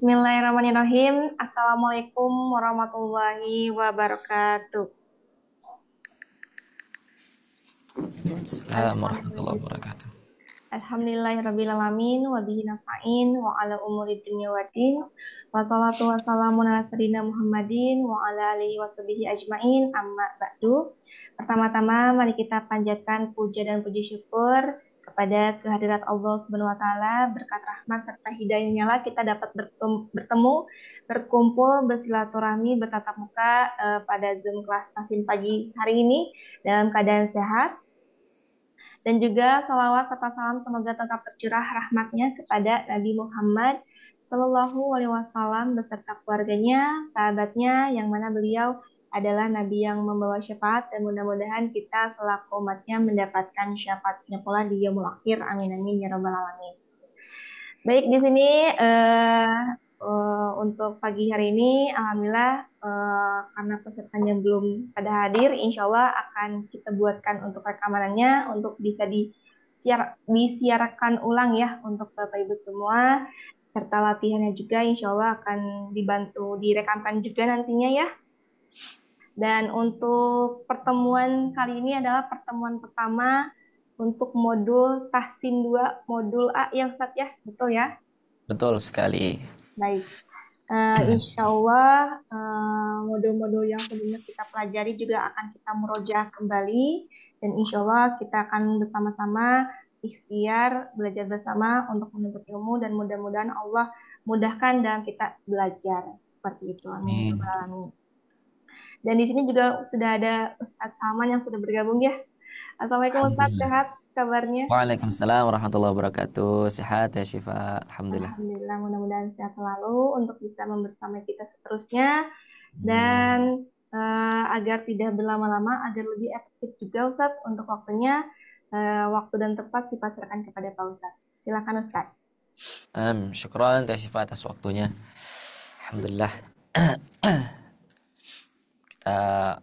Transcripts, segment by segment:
Bismillahirrahmanirrahim. Assalamualaikum warahmatullahi wabarakatuh. Assalamualaikum warahmatullahi Alhamdulillah. wabarakatuh. Alhamdulillahirrabbilalamin wa bihi nasta'in wa ala umuri dunya waddin. Wassalatu wassalamu ala sayyidina Muhammadin wa ala alihi washabihi ajmain. Amma ba'du. Pertama-tama mari kita panjatkan puja dan puji syukur kepada kehadirat Allah Subhanahu wa taala. Berkat rahmat serta hidayahnya lah kita dapat bertemu, berkumpul, bersilaturahmi, bertatap muka pada Zoom kelas Tasin pagi hari ini dalam keadaan sehat. Dan juga salawat serta salam semoga tetap tercurah rahmatnya kepada Nabi Muhammad Sallallahu Alaihi Wasallam beserta keluarganya, sahabatnya, yang mana beliau adalah Nabi yang membawa syafaat, dan mudah-mudahan kita selaku umatnya mendapatkan syafaatnya pula di yaumul akhir. Amin amin ya rabbal alamin. Baik, di sini untuk pagi hari ini, alhamdulillah karena pesertanya belum pada hadir, insya Allah akan kita buatkan untuk rekamanannya untuk bisa disiarkan ulang ya untuk Bapak Ibu semua, serta latihannya juga insya Allah akan dibantu direkamkan juga nantinya ya. Dan untuk pertemuan kali ini adalah pertemuan pertama untuk modul Tahsin 2 modul A ya Ustadz ya, betul ya? Betul sekali. Baik. Insya Allah modul-modul yang sebelumnya kita pelajari juga akan kita murojaah kembali, dan insya Allah kita akan bersama-sama ikhtiar belajar bersama untuk menuntut ilmu, dan mudah-mudahan Allah mudahkan dalam kita belajar seperti itu. Amin. Amin. Dan di sini juga sudah ada Ustadz Salman yang sudah bergabung ya. Assalamualaikum Ustadz, Alhamdulillah. sehat kabarnya? Waalaikumsalam warahmatullahi wabarakatuh. Sehat ya Syifa. Alhamdulillah. Alhamdulillah, mudah-mudahan sehat selalu untuk bisa membersamai kita seterusnya, Amin. dan agar tidak berlama-lama, agar lebih efektif juga Ustadz untuk waktunya, waktu dan tempat dipasrahkan kepada Pak Ustadz. Silakan Ustadz. Syukran ya Syifa atas waktunya. Alhamdulillah. Kita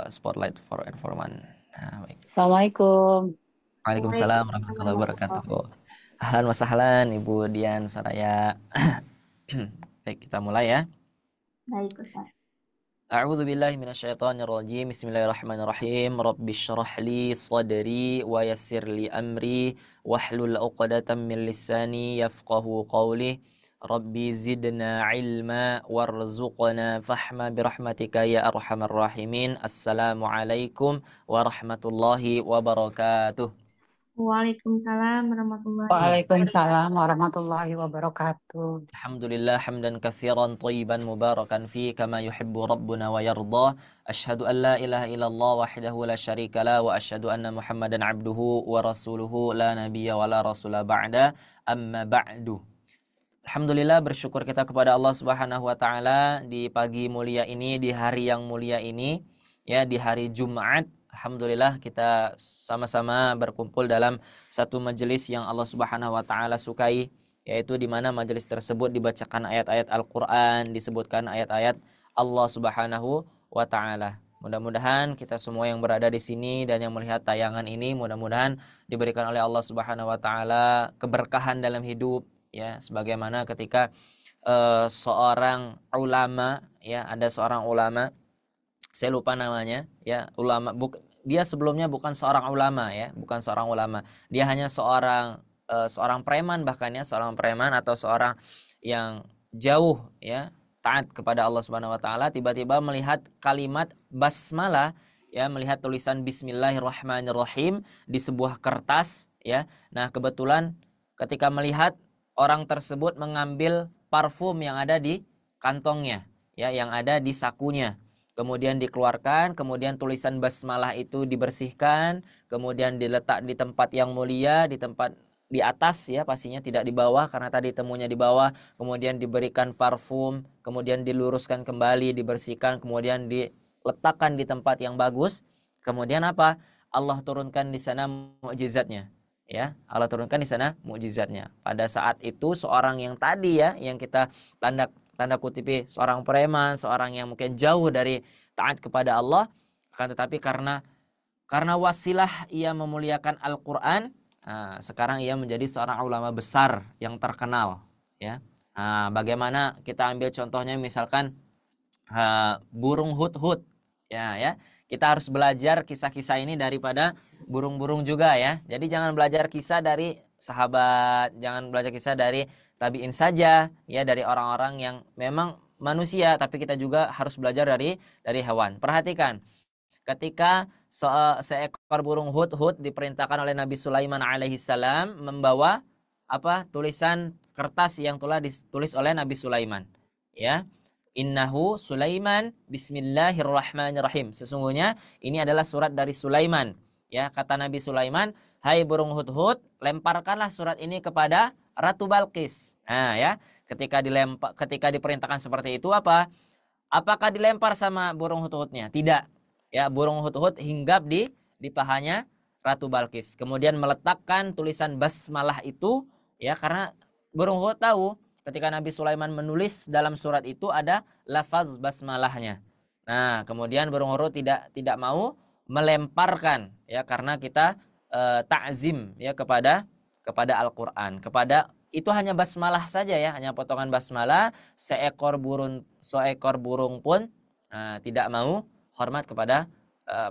spotlight for informant. Nah, baik. Assalamualaikum. Waalaikumsalam warahmatullahi wabarakatuh. Ahlan wa sahlan Ibu Dian Saraya. Baik, kita mulai ya. Baik Ustadz. A'udzu billahi minasyaitonir rajim. Bismillahirrahmanirrahim. Rabbi shrah li sadri wa yassir li amri wahlul 'uqdatam min lisani yafqahu qawli. Rabbi zidna ilma warzuqna fahma birahmatika ya arhamar rahimin. Assalamualaikum warahmatullahi wabarakatuh. Waalaikumsalam warahmatullahi Waalaikumsalam warahmatullahi wabarakatuh. Alhamdulillah hamdan katsiran thayyiban mubarakan fi kama yuhibbu rabbuna wa yarda. Asyhadu an la ilaha illallah wahdahu la syarika la wa asyhadu anna Muhammadan abduhu wa rasuluhu la nabiyya wa la rasula ba'da. Amma ba'du. Alhamdulillah, bersyukur kita kepada Allah Subhanahu wa taala di pagi mulia ini, di hari yang mulia ini, ya, di hari Jumat. Alhamdulillah kita sama-sama berkumpul dalam satu majelis yang Allah Subhanahu wa taala sukai, yaitu di mana majelis tersebut dibacakan ayat-ayat Al-Qur'an, disebutkan ayat-ayat Allah Subhanahu wa taala. Mudah-mudahan kita semua yang berada di sini dan yang melihat tayangan ini, mudah-mudahan diberikan oleh Allah Subhanahu wa taala keberkahan dalam hidup, ya, sebagaimana ketika seorang ulama, ya, ada seorang ulama, saya lupa namanya, ya, dia sebelumnya bukan seorang ulama, ya, bukan seorang ulama, dia hanya seorang preman, bahkan ya, seorang preman atau seorang yang jauh, ya, taat kepada Allah Subhanahu wa taala, tiba-tiba melihat kalimat basmalah, ya, melihat tulisan Bismillahirrahmanirrahim di sebuah kertas, ya. Nah, kebetulan ketika melihat orang tersebut mengambil parfum yang ada di kantongnya, ya, yang ada di sakunya. Kemudian dikeluarkan, kemudian tulisan basmalah itu dibersihkan, kemudian diletak di tempat yang mulia, di tempat di atas, ya, pastinya tidak di bawah karena tadi temunya di bawah. Kemudian diberikan parfum, kemudian diluruskan kembali, dibersihkan, kemudian diletakkan di tempat yang bagus. Kemudian apa? Allah turunkan di sana mukjizatnya. Ya, Allah turunkan di sana mukjizatnya. Pada saat itu seorang yang tadi, ya, yang kita tanda kutipi seorang preman, seorang yang mungkin jauh dari taat kepada Allah, akan tetapi karena wasilah ia memuliakan Al-Qur'an, sekarang ia menjadi seorang ulama besar yang terkenal, ya. Nah, bagaimana kita ambil contohnya misalkan burung hut-hut. Ya. Kita harus belajar kisah-kisah ini daripada burung-burung juga ya. Jadi jangan belajar kisah dari sahabat, jangan belajar kisah dari tabi'in saja ya, dari orang-orang yang memang manusia, tapi kita juga harus belajar dari hewan. Perhatikan, ketika seekor burung hut-hut diperintahkan oleh Nabi Sulaiman alaihissalam membawa tulisan kertas yang telah ditulis oleh Nabi Sulaiman ya. Innahu Sulaiman bismillahirrahmanirrahim. Sesungguhnya ini adalah surat dari Sulaiman. Ya, kata Nabi Sulaiman, hai burung hut-hut, lemparkanlah surat ini kepada Ratu Balqis. Nah, ya, ketika diperintahkan seperti itu apakah dilempar sama burung hut-hutnya? Tidak. Ya, burung hut-hut hinggap di pahanya Ratu Balqis. Kemudian meletakkan tulisan basmalah itu ya, karena burung hut tahu ketika Nabi Sulaiman menulis dalam surat itu ada lafaz basmalahnya. Nah, kemudian burung hut tidak mau melemparkan ya, karena kita ta'zim ya kepada Al-Qur'an. Kepada itu hanya basmalah saja ya, hanya potongan basmalah, seekor burung pun tidak mau hormat kepada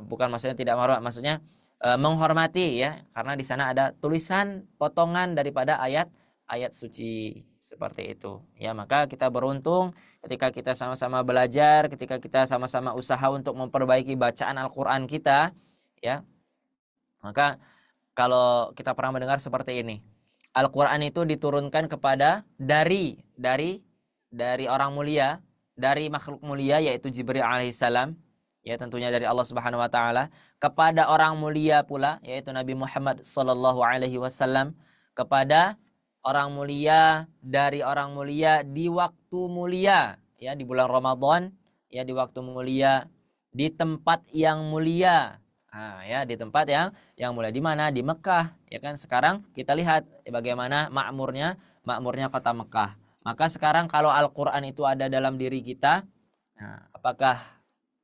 bukan maksudnya tidak hormat, maksudnya menghormati ya, karena di sana ada tulisan potongan daripada ayat suci seperti itu ya. Maka kita beruntung ketika kita sama-sama belajar, ketika kita sama-sama usaha untuk memperbaiki bacaan Al-Qur'an kita ya. Maka kalau kita pernah mendengar seperti ini, Al-Qur'an itu diturunkan kepada dari orang mulia, dari makhluk mulia yaitu Jibril alaihissalam ya, tentunya dari Allah Subhanahu wa taala, kepada orang mulia pula yaitu Nabi Muhammad sallallahu alaihi wasallam, kepada orang mulia dari orang mulia di waktu mulia ya, di bulan Ramadan ya, di waktu mulia, di tempat yang mulia. Ya, di tempat yang mulia di mana? Di Mekah ya kan. Sekarang kita lihat bagaimana makmurnya kota Mekah. Maka sekarang kalau Al-Qur'an itu ada dalam diri kita, apakah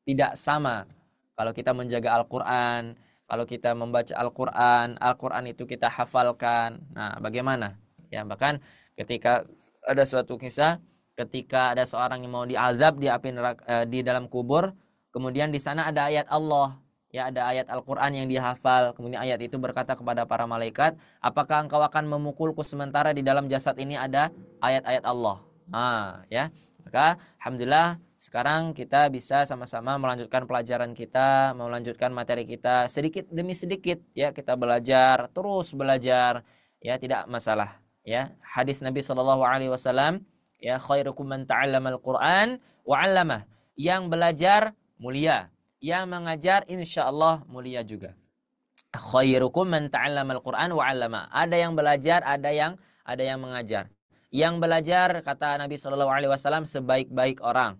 tidak sama kalau kita menjaga Al-Qur'an, kalau kita membaca Al-Qur'an itu kita hafalkan. Nah, bagaimana? Ya, bahkan ketika ada suatu kisah, ketika ada seorang yang mau diazab di api neraka, di dalam kubur, kemudian di sana ada ayat Allah, ya, ada ayat Al-Qur'an yang dihafal. Kemudian ayat itu berkata kepada para malaikat, apakah engkau akan memukulku sementara di dalam jasad ini ada ayat-ayat Allah? Ya. Maka alhamdulillah sekarang kita bisa sama-sama melanjutkan pelajaran kita, melanjutkan materi kita sedikit demi sedikit ya, kita belajar, terus belajar ya, tidak masalah. Ya, hadis Nabi Shallallahu Alaihi Wasallam ya, khairukum man ta'allamal Qur'an wa 'allamah. Yang belajar mulia, yang mengajar insya Allah mulia juga. Khairukum man ta'allamal Qur'an wa 'allamah. Ada yang belajar, ada yang mengajar. Yang belajar kata Nabi Shallallahu Alaihi Wasallam sebaik-baik orang.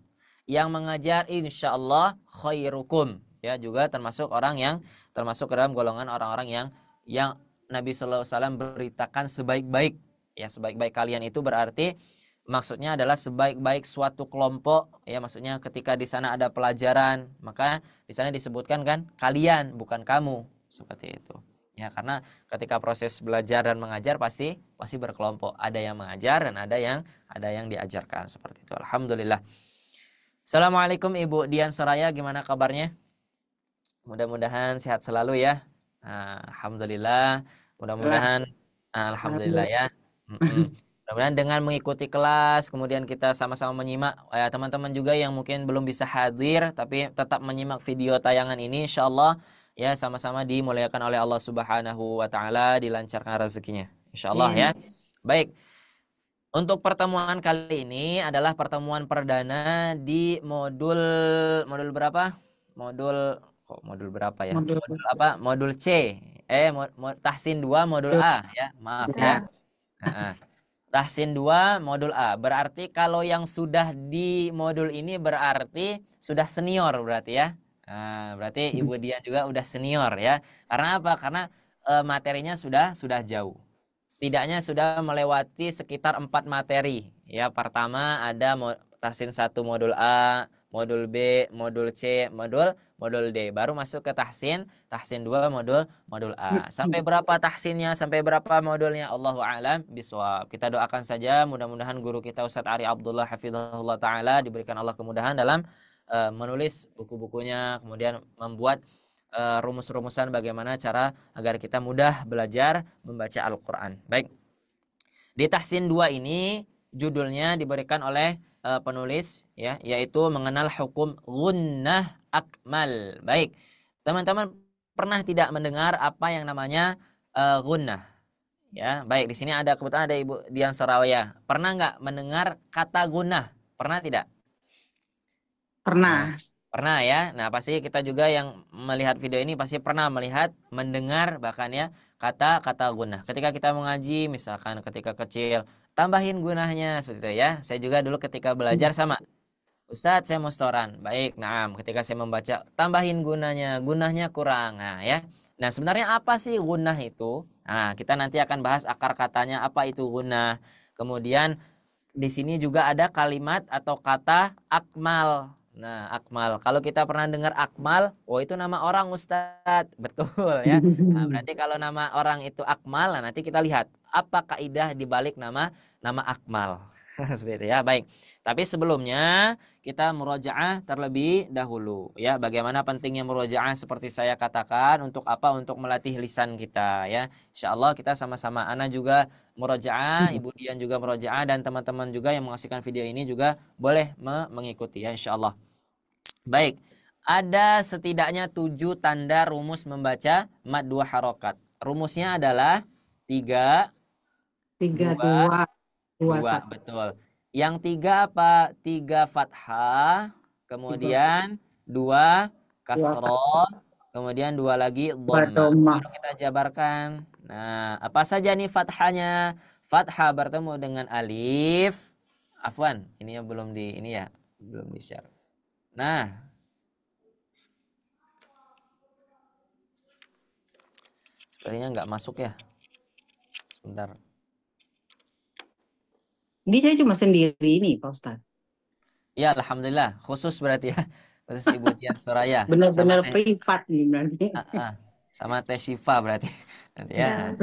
Yang mengajar insya Allah khairukum ya, juga termasuk orang yang termasuk dalam golongan orang-orang yang Nabi Shallallahu Alaihi Wasallam beritakan sebaik-baik. Ya, sebaik-baik kalian itu berarti maksudnya adalah sebaik-baik suatu kelompok ya, maksudnya ketika di sana ada pelajaran, maka di sana disebutkan kan kalian, bukan kamu, seperti itu ya, karena ketika proses belajar dan mengajar pasti berkelompok, ada yang mengajar dan ada yang diajarkan, seperti itu. Alhamdulillah. Assalamualaikum Ibu Dian Soraya, gimana kabarnya? Mudah-mudahan sehat selalu ya. Alhamdulillah, mudah-mudahan alhamdulillah ya. Mudah-mudahan dengan mengikuti kelas, kemudian kita sama-sama menyimak ya, teman-teman juga yang mungkin belum bisa hadir tapi tetap menyimak video tayangan ini, insyaallah ya, sama-sama dimuliakan oleh Allah Subhanahu wa taala, dilancarkan rezekinya insyaallah ya. Baik. Untuk pertemuan kali ini adalah pertemuan perdana di modul berapa? Modul berapa ya? Modul apa? Modul C. Tahsin 2 modul A ya. Maaf ya. Tahsin 2 modul A. Berarti kalau yang sudah di modul ini berarti sudah senior berarti ya. Berarti Ibu Dian juga udah senior ya. Karena apa? Karena materinya sudah jauh. Setidaknya sudah melewati sekitar 4 materi. Ya, pertama ada Tahsin 1 modul A, modul B, modul C, modul D. Baru masuk ke tahsin 2 modul A. Sampai berapa tahsinnya, sampai berapa modulnya, Allahu a'lam bishawab. Kita doakan saja mudah-mudahan guru kita Ustadz Ari Abdullah hafizahullah taala diberikan Allah kemudahan dalam menulis buku-bukunya, kemudian membuat rumus-rumusan bagaimana cara agar kita mudah belajar membaca Al-Qur'an. Baik. Di tahsin 2 ini judulnya diberikan oleh penulis ya, yaitu mengenal hukum gunnah akmal. Baik. Teman-teman pernah tidak mendengar apa yang namanya gunnah? Ya, baik. Di sini ada kebetulan ada Ibu Dian Sarawaya. Pernah nggak mendengar kata gunnah? Pernah tidak? Pernah. Pernah ya. Nah, pasti kita juga yang melihat video ini pasti pernah melihat, mendengar bahkan ya kata-kata gunnah. Ketika kita mengaji, misalkan ketika kecil, tambahin gunahnya seperti itu ya. Saya juga dulu ketika belajar sama Ustadz saya mau setoran. Baik, naam. Ketika saya membaca, tambahin gunahnya kurang. Nah, ya. Nah, sebenarnya apa sih gunah itu? Nah, kita nanti akan bahas akar katanya apa itu gunah. Kemudian di sini juga ada kalimat atau kata akmal. Nah, akmal. Kalau kita pernah dengar akmal, oh itu nama orang Ustadz. Betul ya. Nah, berarti kalau nama orang itu akmal, nah nanti kita lihat apa kaidah di balik nama akmal. Seperti itu ya. Baik. Tapi sebelumnya kita murojaah terlebih dahulu ya. Bagaimana pentingnya murojaah seperti saya katakan, untuk apa? Untuk melatih lisan kita ya. Insyaallah kita sama-sama, ana juga murojaah, Ibu Dian juga murojaah, dan teman-teman juga yang menyaksikan video ini juga boleh mengikuti ya insyaallah. Baik. Ada setidaknya 7 tanda rumus membaca mad 2 harokat. Rumusnya adalah 3 3, 2 2, 2, 1. betul. Yang 3 apa? 3 fathah, kemudian 2 kasroh, kemudian 2 lagi dhamma. Baru kita jabarkan. Nah, apa saja nih fathahnya? Fathah bertemu dengan alif. Afwan, ini belum belum di-share. Nah, sepertinya nggak masuk ya. Sebentar. Ini saya cuma sendiri ini, Pak Ustadz. Ya, alhamdulillah. Khusus berarti ya. Khusus Ibu Dian Soraya. Benar-benar privat nih berarti. Sama Teh Syifa berarti. Nanti ya.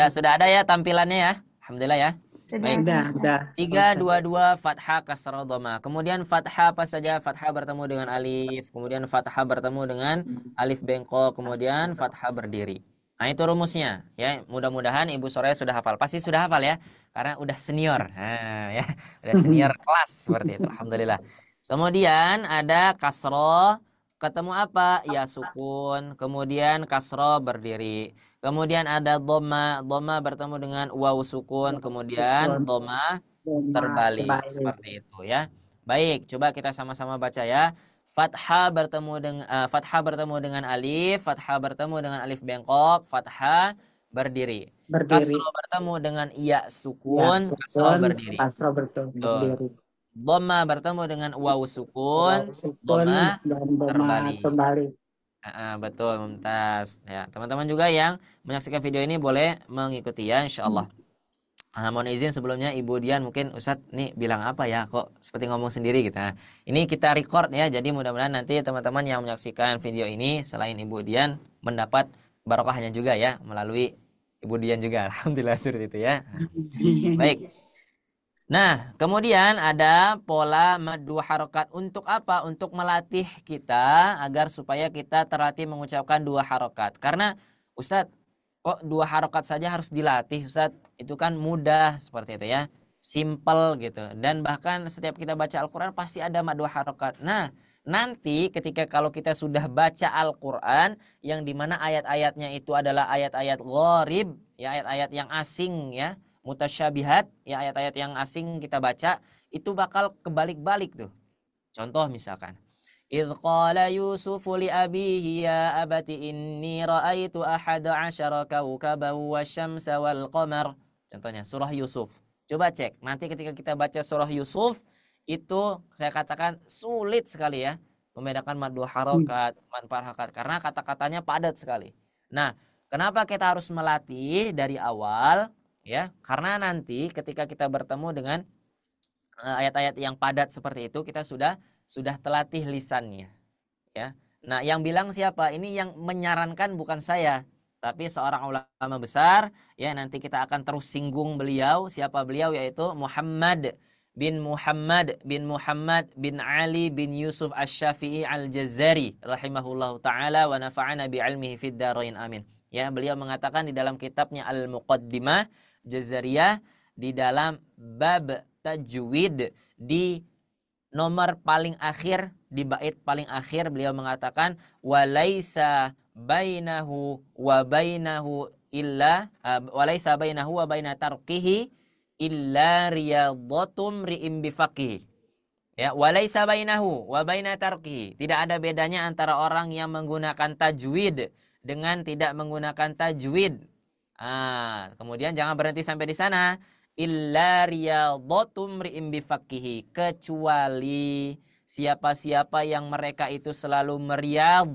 Sudah ada ya tampilannya ya. Alhamdulillah ya. Baik. Udah. 3, 2, 2 fathah kasrah dhamma. Kemudian fathah apa saja? Fathah bertemu dengan alif, kemudian fathah bertemu dengan alif bengkok, kemudian fathah berdiri. Nah, itu rumusnya ya. Mudah-mudahan Ibu Soraya sudah hafal. Pasti sudah hafal ya, karena udah senior. Nah, ya. Udah senior kelas seperti itu. Alhamdulillah. Kemudian ada kasroh, ketemu apa? Ya sukun. Kemudian kasroh berdiri. Kemudian ada dhamma, dhamma bertemu dengan waw sukun, kemudian dhamma terbalik seperti itu ya. Baik, coba kita sama-sama baca ya. Fathah bertemu dengan alif, fathah bertemu dengan alif bengkok, fathah berdiri. Kasroh bertemu dengan iya sukun, kasroh berdiri. Berdiri. Dhamma bertemu dengan waw sukun, dhamma terbalik. Betul, mumtaz. Ya, teman-teman juga yang menyaksikan video ini boleh mengikuti ya insyaallah. Mohon izin sebelumnya Ibu Dian, mungkin Ustadz nih bilang apa ya, kok seperti ngomong sendiri gitu. Nah, ini kita record ya, jadi mudah-mudahan nanti teman-teman yang menyaksikan video ini selain Ibu Dian mendapat barokahnya juga ya melalui Ibu Dian juga. Alhamdulillah seperti itu ya. Baik. Nah, kemudian ada pola mad 2 harokat. Untuk apa? Untuk melatih kita agar supaya kita terlatih mengucapkan 2 harokat. Karena Ustadz, kok 2 harokat saja harus dilatih Ustadz? Itu kan mudah seperti itu ya. Simple gitu. Dan bahkan setiap kita baca Al-Quran pasti ada mad 2 harokat. Nah, nanti ketika kalau kita sudah baca Al-Quran yang dimana ayat-ayatnya itu adalah ayat-ayat gharib, ya, ayat-ayat yang asing ya, mutasyabihat, ya, ayat-ayat yang asing kita baca, itu bakal kebalik-balik tuh. Contoh misalkan, idh qala yusufu li abihi ya abati inni ra'aitu ahada asyara kawkaban wasyamsa wal qamar. Contohnya surah Yusuf. Coba cek, nanti ketika kita baca surah Yusuf, itu saya katakan sulit sekali ya membedakan mad 2 harokat, mad 4 harokat, karena kata-katanya padat sekali. Nah, kenapa kita harus melatih dari awal? Ya, karena nanti ketika kita bertemu dengan ayat-ayat yang padat seperti itu, kita sudah terlatih lisannya. Ya. Nah, yang bilang siapa? Ini yang menyarankan bukan saya, tapi seorang ulama besar. Ya, nanti kita akan terus singgung beliau. Siapa beliau? Yaitu Muhammad bin Ali bin Yusuf Asy-Syafi'i Al-Jazari rahimahullahu taala wa nafa'ana bi ilmihi fid dharain amin. Ya, beliau mengatakan di dalam kitabnya Al-Muqaddimah Jazariyah di dalam bab tajwid di nomor paling akhir, di bait paling akhir beliau mengatakan walaisa bainahu wa bainahu illa walaisa bainahu wa baina tarqihi illa riyadhatum ri'im bifaqihi. Ya, walaisa bainahu wa baina tarqihi. Tidak ada bedanya antara orang yang menggunakan tajwid dengan tidak menggunakan tajwid. Kemudian jangan berhenti sampai di sana. Illa riyadhatum ri'im bifaqihi, kecuali siapa-siapa yang mereka itu selalu meriyad.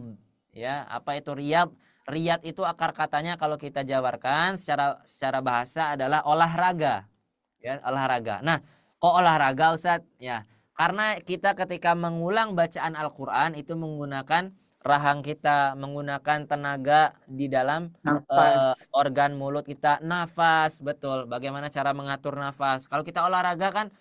Ya, apa itu riyad? Riyad itu akar katanya kalau kita jabarkan secara bahasa adalah olahraga. Ya, olahraga. Nah, kok olahraga Ustadz? Ya, karena kita ketika mengulang bacaan Al-Quran itu menggunakan rahang kita, menggunakan tenaga di dalam Nafas. organ mulut kita, nafas, betul. Bagaimana cara mengatur nafas? Kalau kita olahraga kan,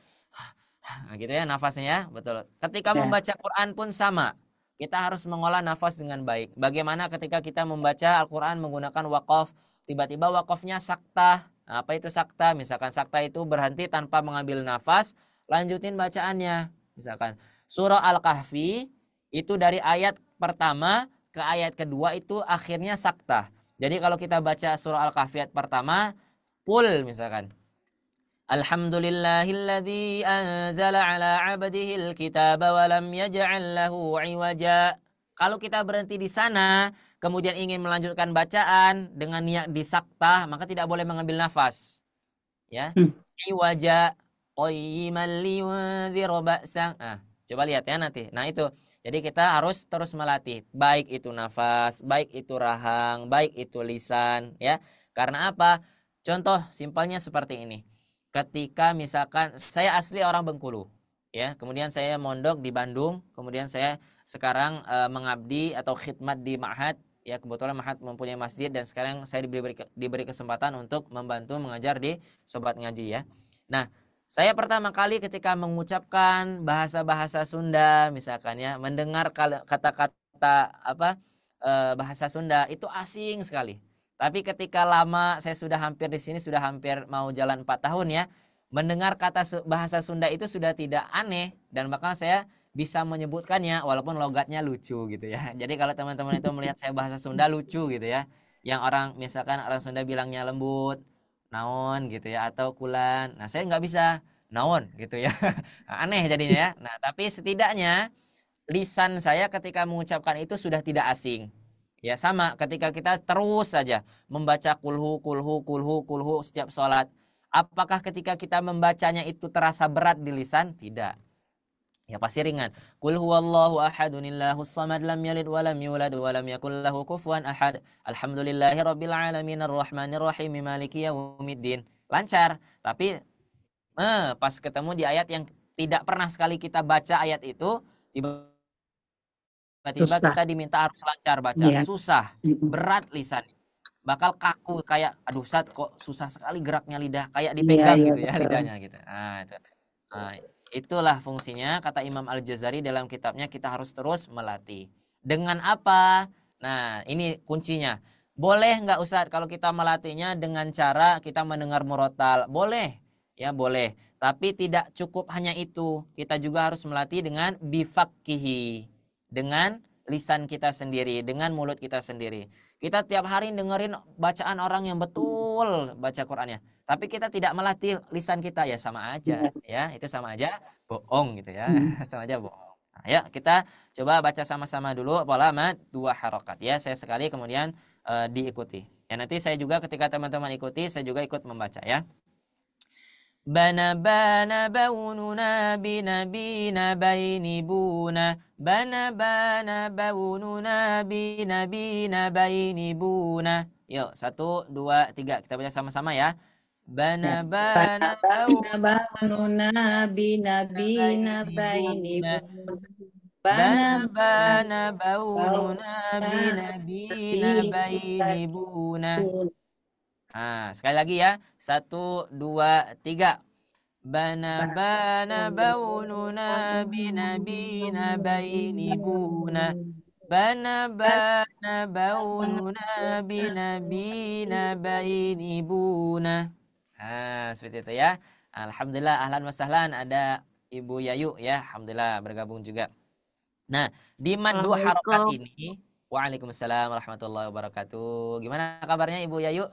nah gitu ya nafasnya ya, betul. Ketika Ya. membaca Quran pun sama. Kita harus mengolah nafas dengan baik. Bagaimana ketika kita membaca Al-Quran menggunakan waqaf, tiba-tiba waqafnya saktah. Nah, apa itu saktah? Misalkan saktah itu berhenti tanpa mengambil nafas, lanjutin bacaannya. Misalkan surah Al-Kahfi itu dari ayat pertama ke ayat kedua itu akhirnya saktah. Jadi kalau kita baca surah Al-Kahfi ayat pertama, full misalkan. Alhamdulillahilladzi anzala ala 'abdihil kitaba wa lam yaj'al lahu 'iwaja. Kalau kita berhenti di sana, kemudian ingin melanjutkan bacaan dengan niat disaktah, maka tidak boleh mengambil nafas. Ya. Iwaja qayyiman liyunzir ba'san. Coba lihat ya nanti. Nah, itu. Jadi kita harus terus melatih, baik itu nafas, baik itu rahang, baik itu lisan, ya. Karena apa? Contoh simpelnya seperti ini. Ketika misalkan saya asli orang Bengkulu, ya, kemudian saya mondok di Bandung, kemudian saya sekarang mengabdi atau khidmat di Ma'had, ya, kebetulan Ma'had mempunyai masjid dan sekarang saya diberi kesempatan untuk membantu mengajar di Sobat Ngaji, ya. Nah, saya pertama kali ketika mengucapkan bahasa-bahasa Sunda misalkan ya, mendengar kata-kata bahasa Sunda itu asing sekali. Tapi ketika lama saya sudah hampir di sini, sudah hampir mau jalan 4 tahun ya, mendengar kata bahasa Sunda itu sudah tidak aneh dan bahkan saya bisa menyebutkannya walaupun logatnya lucu gitu ya. Jadi kalau teman-teman itu melihat saya bahasa Sunda lucu gitu ya. Yang orang misalkan orang Sunda bilangnya lembut, naon gitu ya, atau kulan. Nah, saya nggak bisa naon gitu ya. Aneh jadinya ya. Nah, tapi setidaknya lisan saya ketika mengucapkan itu sudah tidak asing. Ya sama ketika kita terus saja membaca kulhu kulhu kulhu kulhu setiap sholat. Apakah ketika kita membacanya itu terasa berat di lisan? Tidak. Ya pasti ringan. Qul huwallahu ahadunillahus samad lam yalid wa lam yulad wa lam yakul lahu kufuwan ahad. Alhamdulillahirabbil alamin arrahmanir rahim maliki yaumiddin. Lancar. Tapi pas ketemu di ayat yang tidak pernah sekali kita baca ayat itu, tiba-tiba kita diminta harus lancar baca. Ya. Susah, berat lisan. Bakal kaku kayak aduh Ustaz kok susah sekali geraknya lidah, kayak dipegang gitu ya lidahnya gitu. Nah, itulah fungsinya kata Imam Al-Jazari dalam kitabnya kita harus terus melatih. Dengan apa? Nah, ini kuncinya. Boleh nggak Ustaz kalau kita melatihnya dengan cara kita mendengar murotal? Boleh. Ya, boleh. Tapi tidak cukup hanya itu. Kita juga harus melatih dengan bifaqihi. Dengan lisan kita sendiri, dengan mulut kita sendiri. Kita tiap hari dengerin bacaan orang yang betul baca Qur'annya. Tapi kita tidak melatih lisan kita, ya sama aja. Ya, itu sama aja bohong gitu ya. Sama aja bohong. Nah, ya, kita coba baca sama-sama dulu pola 2 harokat ya. Saya sekali kemudian diikuti. Ya, nanti saya juga ketika teman-teman ikuti, saya juga ikut membaca ya. Bana bana baununa binabina baini buna. Bana bana baununa binabina baini buna. Yuk, 1, 2, 3. Kita baca sama-sama ya. Bana bana baununa binabina baini buna. Bana Bana bana bau baununa binabina nabi bainibuna. bun. Sekali lagi ya. 1, 2, 3. Bana bana baununa binabina bainibuna. Bana bana baununa binabina bainibuna. Seperti itu ya. Alhamdulillah, ahlan wa sahlan, ada Ibu Yayu ya. Alhamdulillah bergabung juga. Nah, di mad dua harokat Assalamualaikum. ini, waalaikumsalam warahmatullahi wabarakatuh. Gimana kabarnya Ibu Yayu?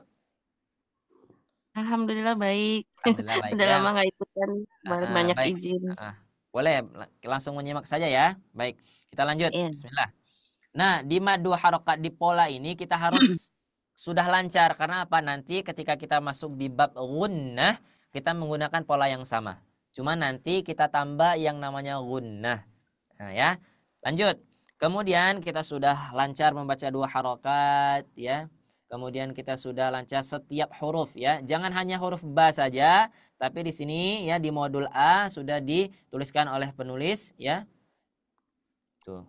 Alhamdulillah baik. Alhamdulillah baik Udah ya. lama nggak ikutan, banyak Baik. izin. Boleh langsung menyimak saja ya. Baik, kita lanjut. Iya. Bismillah. Nah, di mad dua harokat di pola ini kita harus sudah lancar. Karena apa? Nanti ketika kita masuk di bab gunnah, kita menggunakan pola yang sama. Cuma nanti kita tambah yang namanya gunnah. Nah ya, lanjut. Kemudian kita sudah lancar membaca dua harokat ya. Kemudian kita sudah lancar setiap huruf ya. Jangan hanya huruf ba saja, tapi di sini ya di modul A sudah dituliskan oleh penulis ya. Tuh.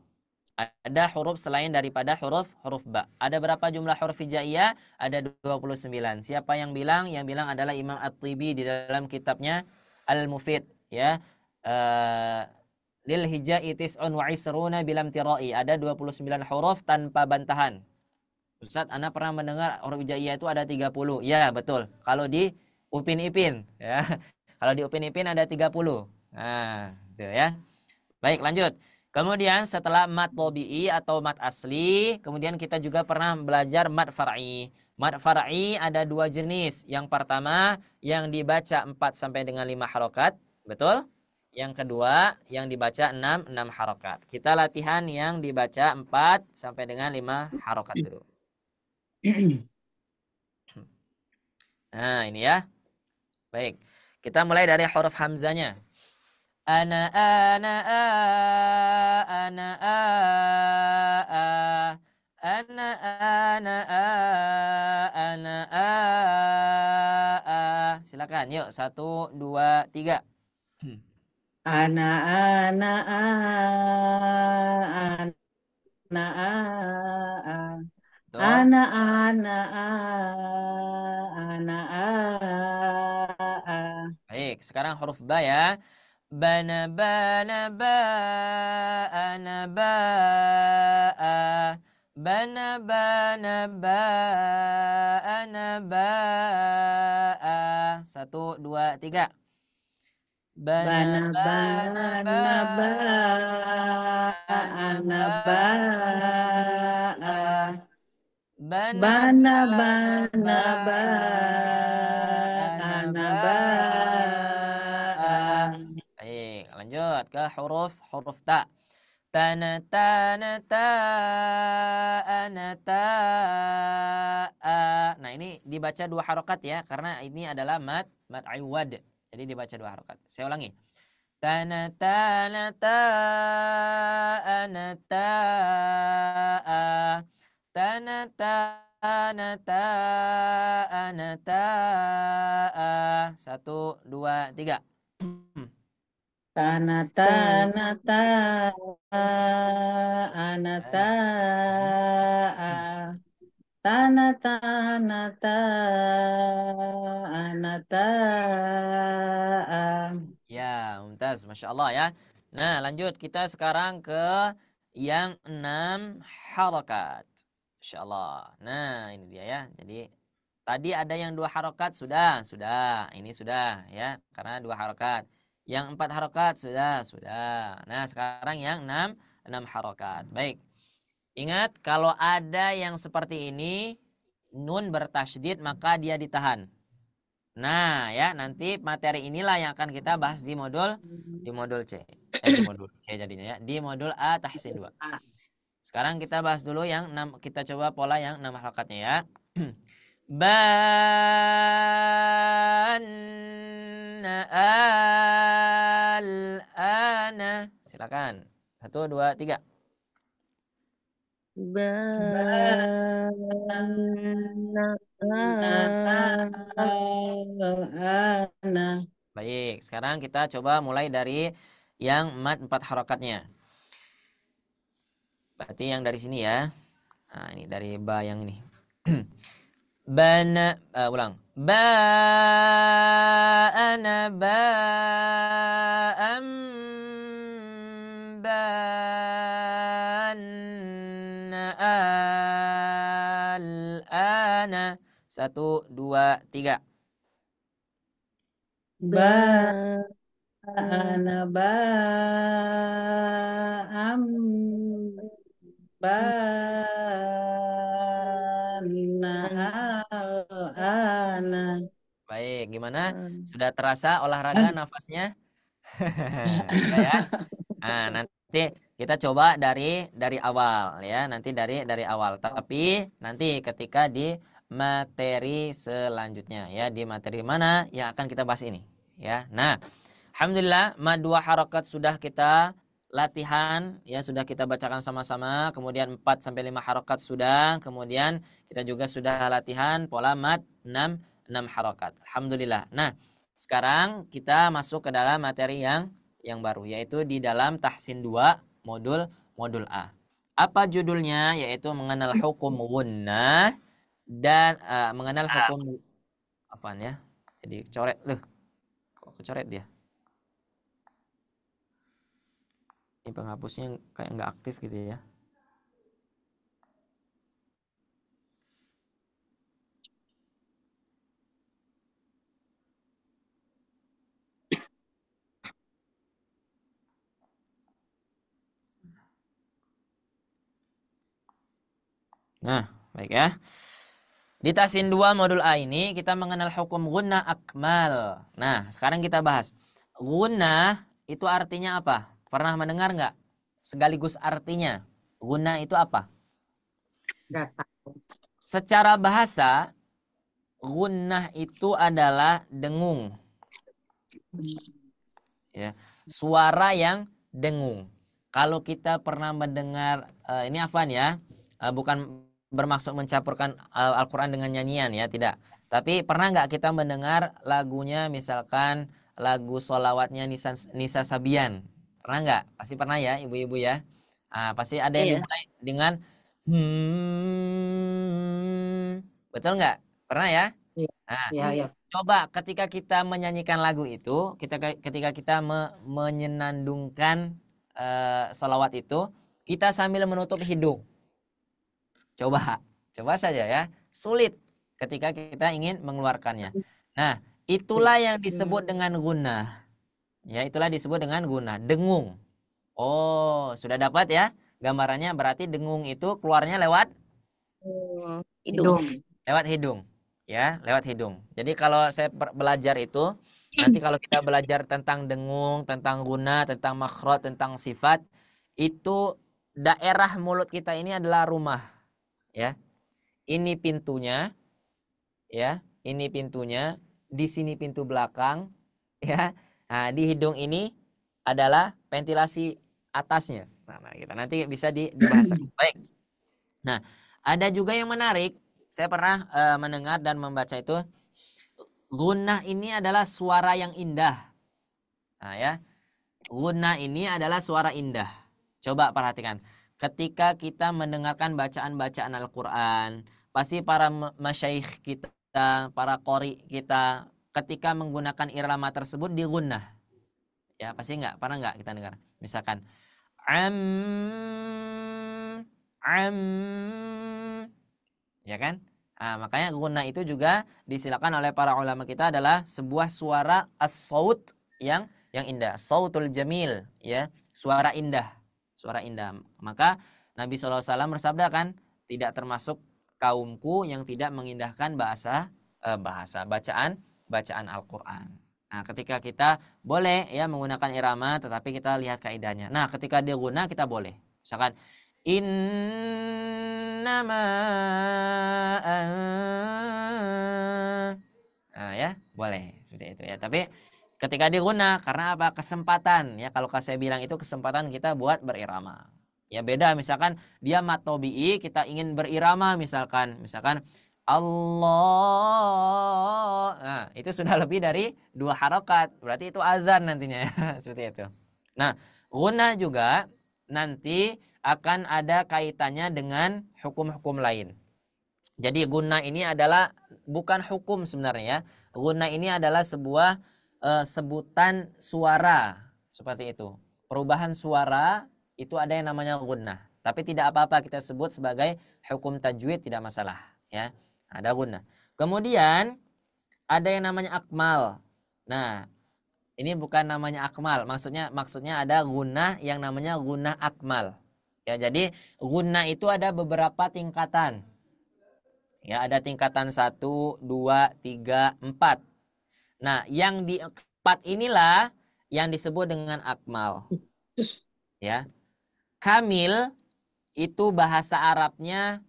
Ada huruf selain daripada huruf ba. Ada berapa jumlah huruf hijaiyah? Ada 29. Siapa yang bilang? Yang bilang adalah Imam At-Tibi di dalam kitabnya Al-Mufid ya. Lil hijai tis'un wa isruna bilam tirai. Ada 29 huruf tanpa bantahan. Ustadz, Anda pernah mendengar huruf hijaiyah itu ada 30. Ya, betul. Kalau di Upin Ipin ya. Kalau di Upin Ipin ada 30. Nah, itu ya. Baik, lanjut. Kemudian setelah mat tabi'i atau mat asli, kemudian kita juga pernah belajar mat far'i. Mat far'i ada dua jenis. Yang pertama yang dibaca 4 sampai dengan 5 harokat, betul? Yang kedua yang dibaca 6 harokat. Kita latihan yang dibaca 4 sampai dengan 5 harokat dulu. Nah, ini ya. Baik. Kita mulai dari huruf hamzanya. Ana ana a ana a a ana ana a ana a a. Silakan yuk 1 2 3. Ana ana a ana a Betul. ana ana a ana a. Baik, sekarang huruf ba ya. Bana bana ba ana ba a. Bana bana ba ana ba a. 1 2 3. Bana bana ba ana ba a. Bana bana ba ana ba a. Baik, lanjut ke huruf ta. Tana tana ta ana ta a. Nah, ini dibaca 2 harokat ya, karena ini adalah mat iwad. Jadi dibaca 2 harokat. Saya ulangi. Tana tana ta ana ta a. Tana tana ta ana ta a. 1 2 3. Tana tana ta ana ta a. Tana tana ta ana ta a. Ya, mumtaz, Masya Allah ya. Nah, lanjut kita sekarang ke yang 6 harokat. Masya Allah. Nah, ini dia ya. Jadi tadi ada yang 2 harokat, sudah. Ini sudah ya, karena 2 harokat. Yang 4 harokat sudah. Nah, sekarang yang 6 harokat. Baik. Ingat, kalau ada yang seperti ini, nun bertasydid, maka dia ditahan. Nah, ya, nanti materi inilah yang akan kita bahas di modul C. Di modul C jadinya ya, di modul A tahsin 2. Sekarang kita bahas dulu yang 6, kita coba pola yang 6 harokatnya ya. Banna al-ana. Silakan. 1 2 3. Baik, sekarang kita coba mulai dari yang mat 4 harokatnya. Berarti yang dari sini ya. Nah, ini dari ba yang ini. Bana, ulang. Ba'ana ba'am ba'anna al-ana. 1, 2, 3. Ana ba'am ba'anna al-ana. Baik, gimana? Sudah terasa olahraga nafasnya? Sudah ya? Nah, nanti kita coba dari awal ya, nanti dari awal. Tapi nanti ketika di materi selanjutnya ya, di materi mana yang akan kita bahas ini ya. Nah, alhamdulillah dua harokat sudah kita latihan ya, sudah kita bacakan sama-sama. Kemudian 4 sampai 5 harokat sudah. Kemudian kita juga sudah latihan pola mad 6 harokat. Alhamdulillah. Nah, sekarang kita masuk ke dalam materi yang baru, yaitu di dalam tahsin 2 modul A. Apa judulnya? Yaitu mengenal hukum gunnah dan mengenal hukum afan ya. Jadi coret loh. Kok kecoret dia? Ini penghapusnya kayak nggak aktif gitu ya. Nah, baik ya. Di tahsin 2 modul A ini kita mengenal hukum gunnah akmal. Nah, sekarang kita bahas. Gunnah itu artinya apa? Pernah mendengar nggak? Sekaligus artinya. Gunnah itu apa? Nggak tahu. Secara bahasa, gunnah itu adalah dengung. Ya, suara yang dengung. Kalau kita pernah mendengar, ini Afwan ya, bukan bermaksud mencampurkan Al-Quran dengan nyanyian ya, tidak. Tapi pernah nggak kita mendengar lagunya, misalkan lagu sholawatnya Nisa Sabian? Pernah nggak? Pasti pernah ya, ibu-ibu ya. Pasti ada yang dimulai dengan betul nggak? Pernah ya? Nah, Ya. coba ketika kita menyanyikan lagu itu, ketika kita menyenandungkan sholawat itu, kita sambil menutup hidung. Coba saja ya. Sulit ketika kita ingin mengeluarkannya. Nah, itulah yang disebut dengan gunnah. Ya, itulah disebut dengan gunnah, dengung. Oh, sudah dapat ya gambarannya. Berarti dengung itu keluarnya lewat Hidung. lewat hidung. Ya, lewat hidung. Jadi kalau saya belajar itu, nanti kalau kita belajar tentang dengung, tentang gunnah, tentang makhraj, tentang sifat, itu daerah mulut kita ini adalah rumah. Ya, ini pintunya, ya, ini pintunya, di sini pintu belakang, ya. Nah, di hidung ini adalah ventilasi atasnya. Nah, kita nanti bisa dibahas. Baik. Nah, ada juga yang menarik. Saya pernah mendengar dan membaca itu, gunnah ini adalah suara yang indah. Nah, ya, gunnah ini adalah suara indah. Coba perhatikan. Ketika kita mendengarkan bacaan-bacaan Al-Quran, pasti para masyayikh kita, para qori kita, ketika menggunakan irama tersebut digunnah. Ya, pasti nggak? Pernah nggak kita dengar? Misalkan, ya kan? Makanya gunnah itu juga disilakan oleh para ulama kita adalah sebuah suara as-saut yang indah. Sautul jamil, ya, suara indah. Suara indah. Maka Nabi SAW bersabda kan, tidak termasuk kaumku yang tidak mengindahkan bacaan Al-Quran. Nah, ketika kita boleh ya menggunakan irama, tetapi kita lihat kaidahnya. Nah, ketika dia guna kita boleh. Misalkan innama ya boleh seperti itu ya. Tapi ketika diguna karena apa? Kesempatan ya. Kalau saya bilang itu kesempatan kita buat berirama. Ya beda misalkan dia mat tabi'i, kita ingin berirama misalkan Allah. Nah, itu sudah lebih dari 2 harokat. Berarti itu azan nantinya ya. Seperti itu. Nah, guna juga nanti akan ada kaitannya dengan hukum-hukum lain. Jadi guna ini adalah bukan hukum sebenarnya ya. Guna ini adalah sebuah sebutan suara seperti itu. Perubahan suara itu ada yang namanya guna. Tapi tidak apa-apa kita sebut sebagai hukum tajwid, tidak masalah ya. Ada guna. Kemudian ada yang namanya akmal. Nah, ini bukan namanya akmal, maksudnya ada guna yang namanya guna akmal. Ya, jadi guna itu ada beberapa tingkatan. Ya, ada tingkatan 1, 2, 3, 4. Nah, yang di 4 inilah yang disebut dengan akmal. Ya. Kamil itu bahasa Arabnya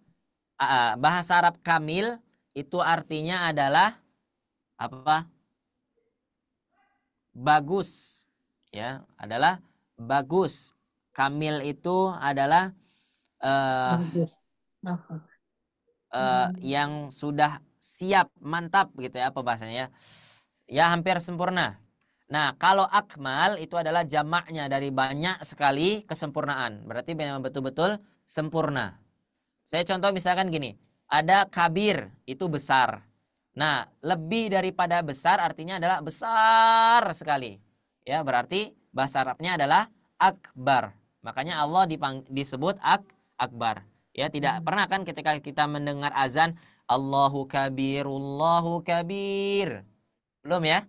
bahasa Arab kamil itu artinya adalah apa? Bagus, ya, adalah bagus. Kamil itu adalah Bagus. Apa? yang sudah siap, mantap gitu ya, apa bahasanya? Ya, hampir sempurna. Nah, kalau akmal itu adalah jamaknya dari banyak sekali kesempurnaan. Berarti memang betul-betul sempurna. Saya contoh misalkan gini, ada kabir itu besar. Nah, lebih daripada besar artinya adalah besar sekali. Ya, berarti bahasa Arabnya adalah akbar. Makanya Allah disebut akbar. Ya, tidak pernah kan ketika kita mendengar azan Allahu kabir, Allahu kabir. Belum ya?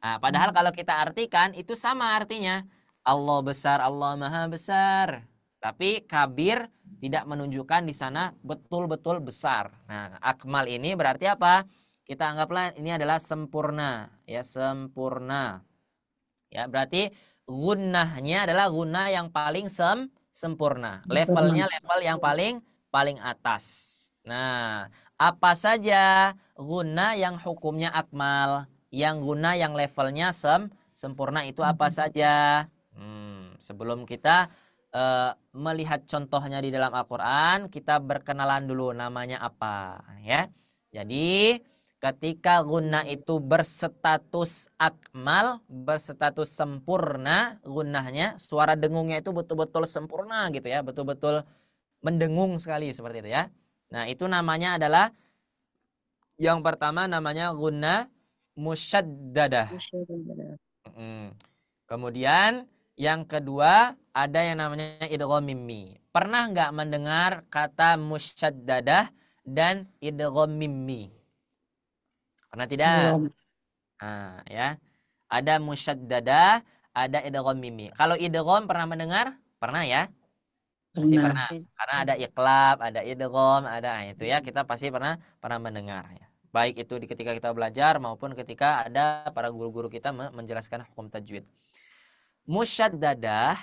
Nah, padahal kalau kita artikan itu sama artinya. Allah besar, Allah maha besar. Tapi kabir tidak menunjukkan di sana betul-betul besar. Nah, akmal ini berarti apa? Kita anggaplah ini adalah sempurna, ya, sempurna. Ya, berarti gunnahnya adalah gunnah yang paling sempurna. Levelnya level yang paling atas. Nah, apa saja gunnah yang hukumnya akmal, yang gunnah yang levelnya sempurna itu apa saja? Sebelum kita melihat contohnya di dalam Al-Quran, kita berkenalan dulu namanya apa, ya. Jadi ketika guna itu berstatus akmal, berstatus sempurna, gunahnya, suara dengungnya itu betul-betul sempurna gitu ya, betul-betul mendengung sekali seperti itu ya. Nah, itu namanya adalah yang pertama namanya guna musyaddadah. Kemudian yang kedua ada yang namanya idgham mimmi. Pernah nggak mendengar kata musyaddadah dan idgham mimmi? Pernah tidak? Nah, ya. Ada musyaddadah, ada idgham mimmi. Kalau idgham pernah mendengar? Pernah ya? Pasti pernah. Karena ada iqlab, ada idgham, ada itu ya, kita pasti pernah mendengar ya. Baik itu ketika kita belajar maupun ketika ada para guru-guru kita menjelaskan hukum tajwid. Musyaddadah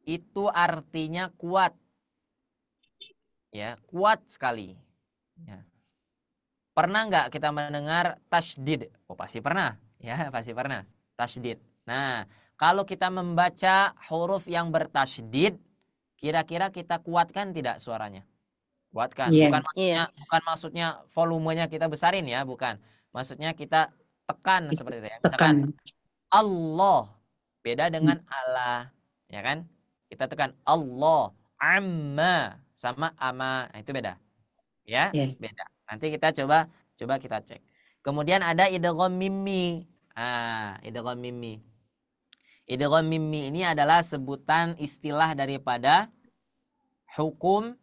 itu artinya kuat. Ya, kuat sekali. Ya. Pernah nggak kita mendengar tasydid? Oh, pasti pernah. Ya, pasti pernah. Tasydid. Nah, kalau kita membaca huruf yang bertasydid, kira-kira kita kuatkan tidak suaranya? Kuatkan. Yeah. Bukan maksudnya volumenya kita besarin ya, bukan. Maksudnya kita tekan seperti itu ya. Misalkan Allah beda dengan Allah, ya kan? Kita tekan Allah, amma sama ama, nah, itu beda. Ya, beda. Nanti kita coba kita cek. Kemudian ada idgham mimmi. Idgham mimmi. Idgham mimmi ini adalah sebutan istilah daripada hukum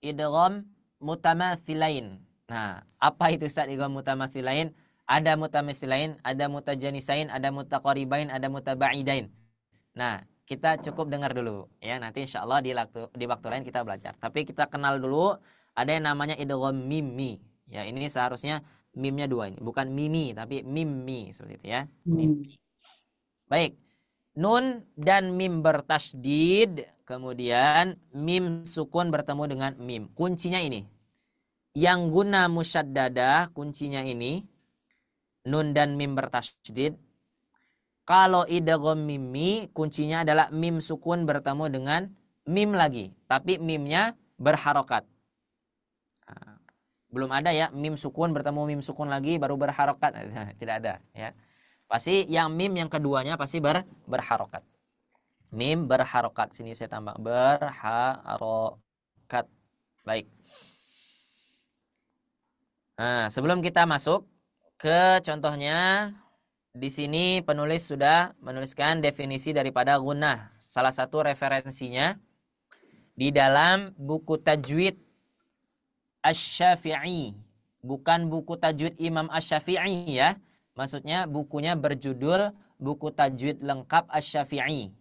idgham mutamatsilain. Nah, apa itu Ustaz idgham mutamatsilain? Ada mutamatsilain, ada mutajanisain, ada mutaqaribain, ada mutabaidain. Nah, kita cukup dengar dulu ya, nanti insyaallah di waktu lain kita belajar. Tapi kita kenal dulu ada yang namanya idgham mimmi. Ya, ini seharusnya mimnya 2 ini, bukan mimi tapi mimmi seperti itu ya. Mimmi. Baik. Nun dan mim bertasydid, kemudian mim sukun bertemu dengan mim. Kuncinya ini. Yang guna musyaddadah kuncinya ini. Nun dan mim bertasydid. Kalau idgham mimmi kuncinya adalah mim sukun bertemu dengan mim lagi, tapi mimnya berharokat. Nah, belum ada ya mim sukun bertemu mim sukun lagi baru berharokat, tidak ada ya. Pasti yang mim yang keduanya pasti berharokat. Mim berharokat. Sini saya tambah berharokat. Baik. Nah, sebelum kita masuk ke contohnya, di sini penulis sudah menuliskan definisi daripada gunnah. Salah satu referensinya di dalam buku tajwid Asy-Syafi'i. Bukan buku tajwid Imam Asy-Syafi'i ya. Maksudnya bukunya berjudul Buku Tajwid Lengkap Asy-Syafi'i.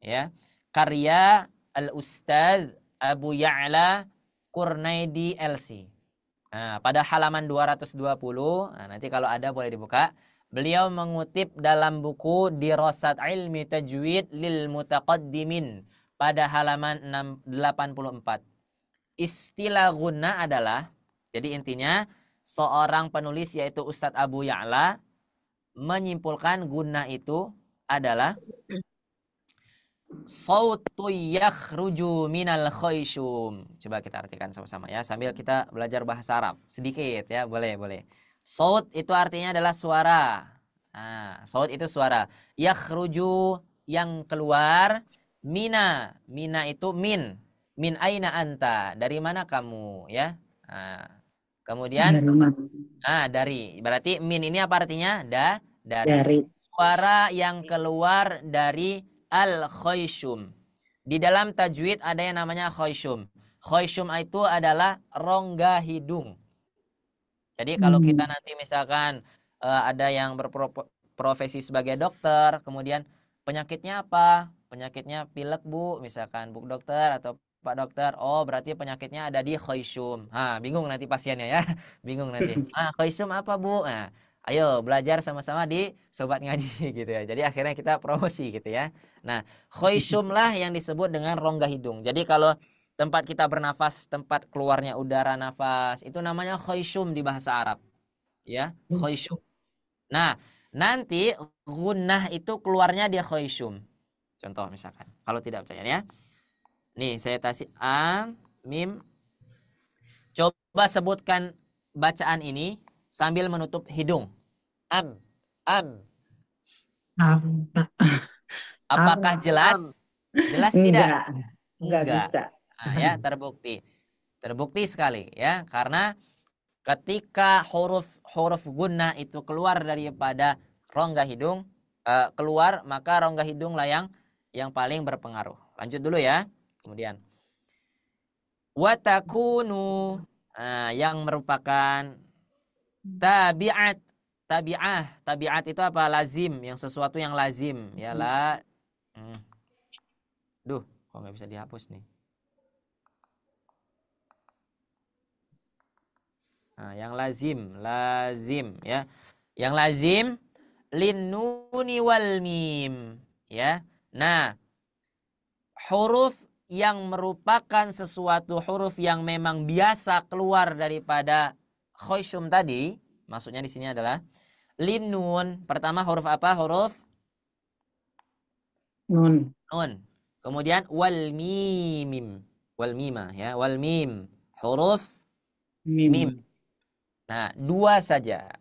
Ya. Karya Al-Ustadz Abu Ya'la Qurnaidi LC. Nah, pada halaman 220, nah nanti kalau ada boleh dibuka. Beliau mengutip dalam buku Dirasat Ilmi Tajwid lil Mutaqaddimin pada halaman 84. Istilah gunnah adalah, jadi intinya seorang penulis yaitu Ustadz Abu Ya'la menyimpulkan gunnah itu adalah sautu yakhruju minal khayshum. Coba kita artikan sama-sama ya, sambil kita belajar bahasa Arab sedikit ya, boleh. Saut itu artinya adalah suara. Nah, saut itu suara. Yakhruju yang keluar, mina itu min aina anta, dari mana kamu ya. Nah, kemudian dari, berarti min ini apa artinya? Dari. Suara yang keluar dari al-khayshum. Di dalam tajwid ada yang namanya khayshum. Khayshum itu adalah rongga hidung. Jadi kalau kita nanti misalkan ada yang berprofesi sebagai dokter, kemudian penyakitnya apa? Penyakitnya pilek Bu, misalkan Bu dokter atau Pak dokter. Oh, berarti penyakitnya ada di khayshum. Bingung nanti pasiennya ya. Bingung nanti. Khayshum apa Bu? Nah, ayo belajar sama-sama di Sobat Ngaji gitu ya. Jadi akhirnya kita promosi gitu ya. Nah, khayshum lah yang disebut dengan rongga hidung. Jadi kalau tempat kita bernafas, tempat keluarnya udara nafas, itu namanya khayshum di bahasa Arab. Ya, khayshum. Nah, nanti gunnah itu keluarnya dia khayshum. Contoh misalkan, kalau tidak percaya ya. Nih, saya kasih mim. Coba sebutkan bacaan ini sambil menutup hidung. Apakah jelas? Jelas tidak? Enggak bisa. Ya, terbukti sekali ya, karena ketika huruf gunnah itu keluar daripada rongga hidung, keluar, maka rongga hidung lah yang paling berpengaruh. Lanjut dulu ya. Kemudian watakunu, yang merupakan tabiat itu apa? Lazim, yang sesuatu yang lazim ya lah. Kok nggak bisa dihapus nih? Yang lazim ya. Yang lazim lin nuni wal mim ya. Nah, huruf yang merupakan sesuatu huruf yang memang biasa keluar daripada khayshum tadi, maksudnya di sini adalah lin nun. Pertama huruf apa? Huruf nun. Kemudian wal mimim. Wal mimah ya, wal mim. Huruf mim. Nah, dua saja.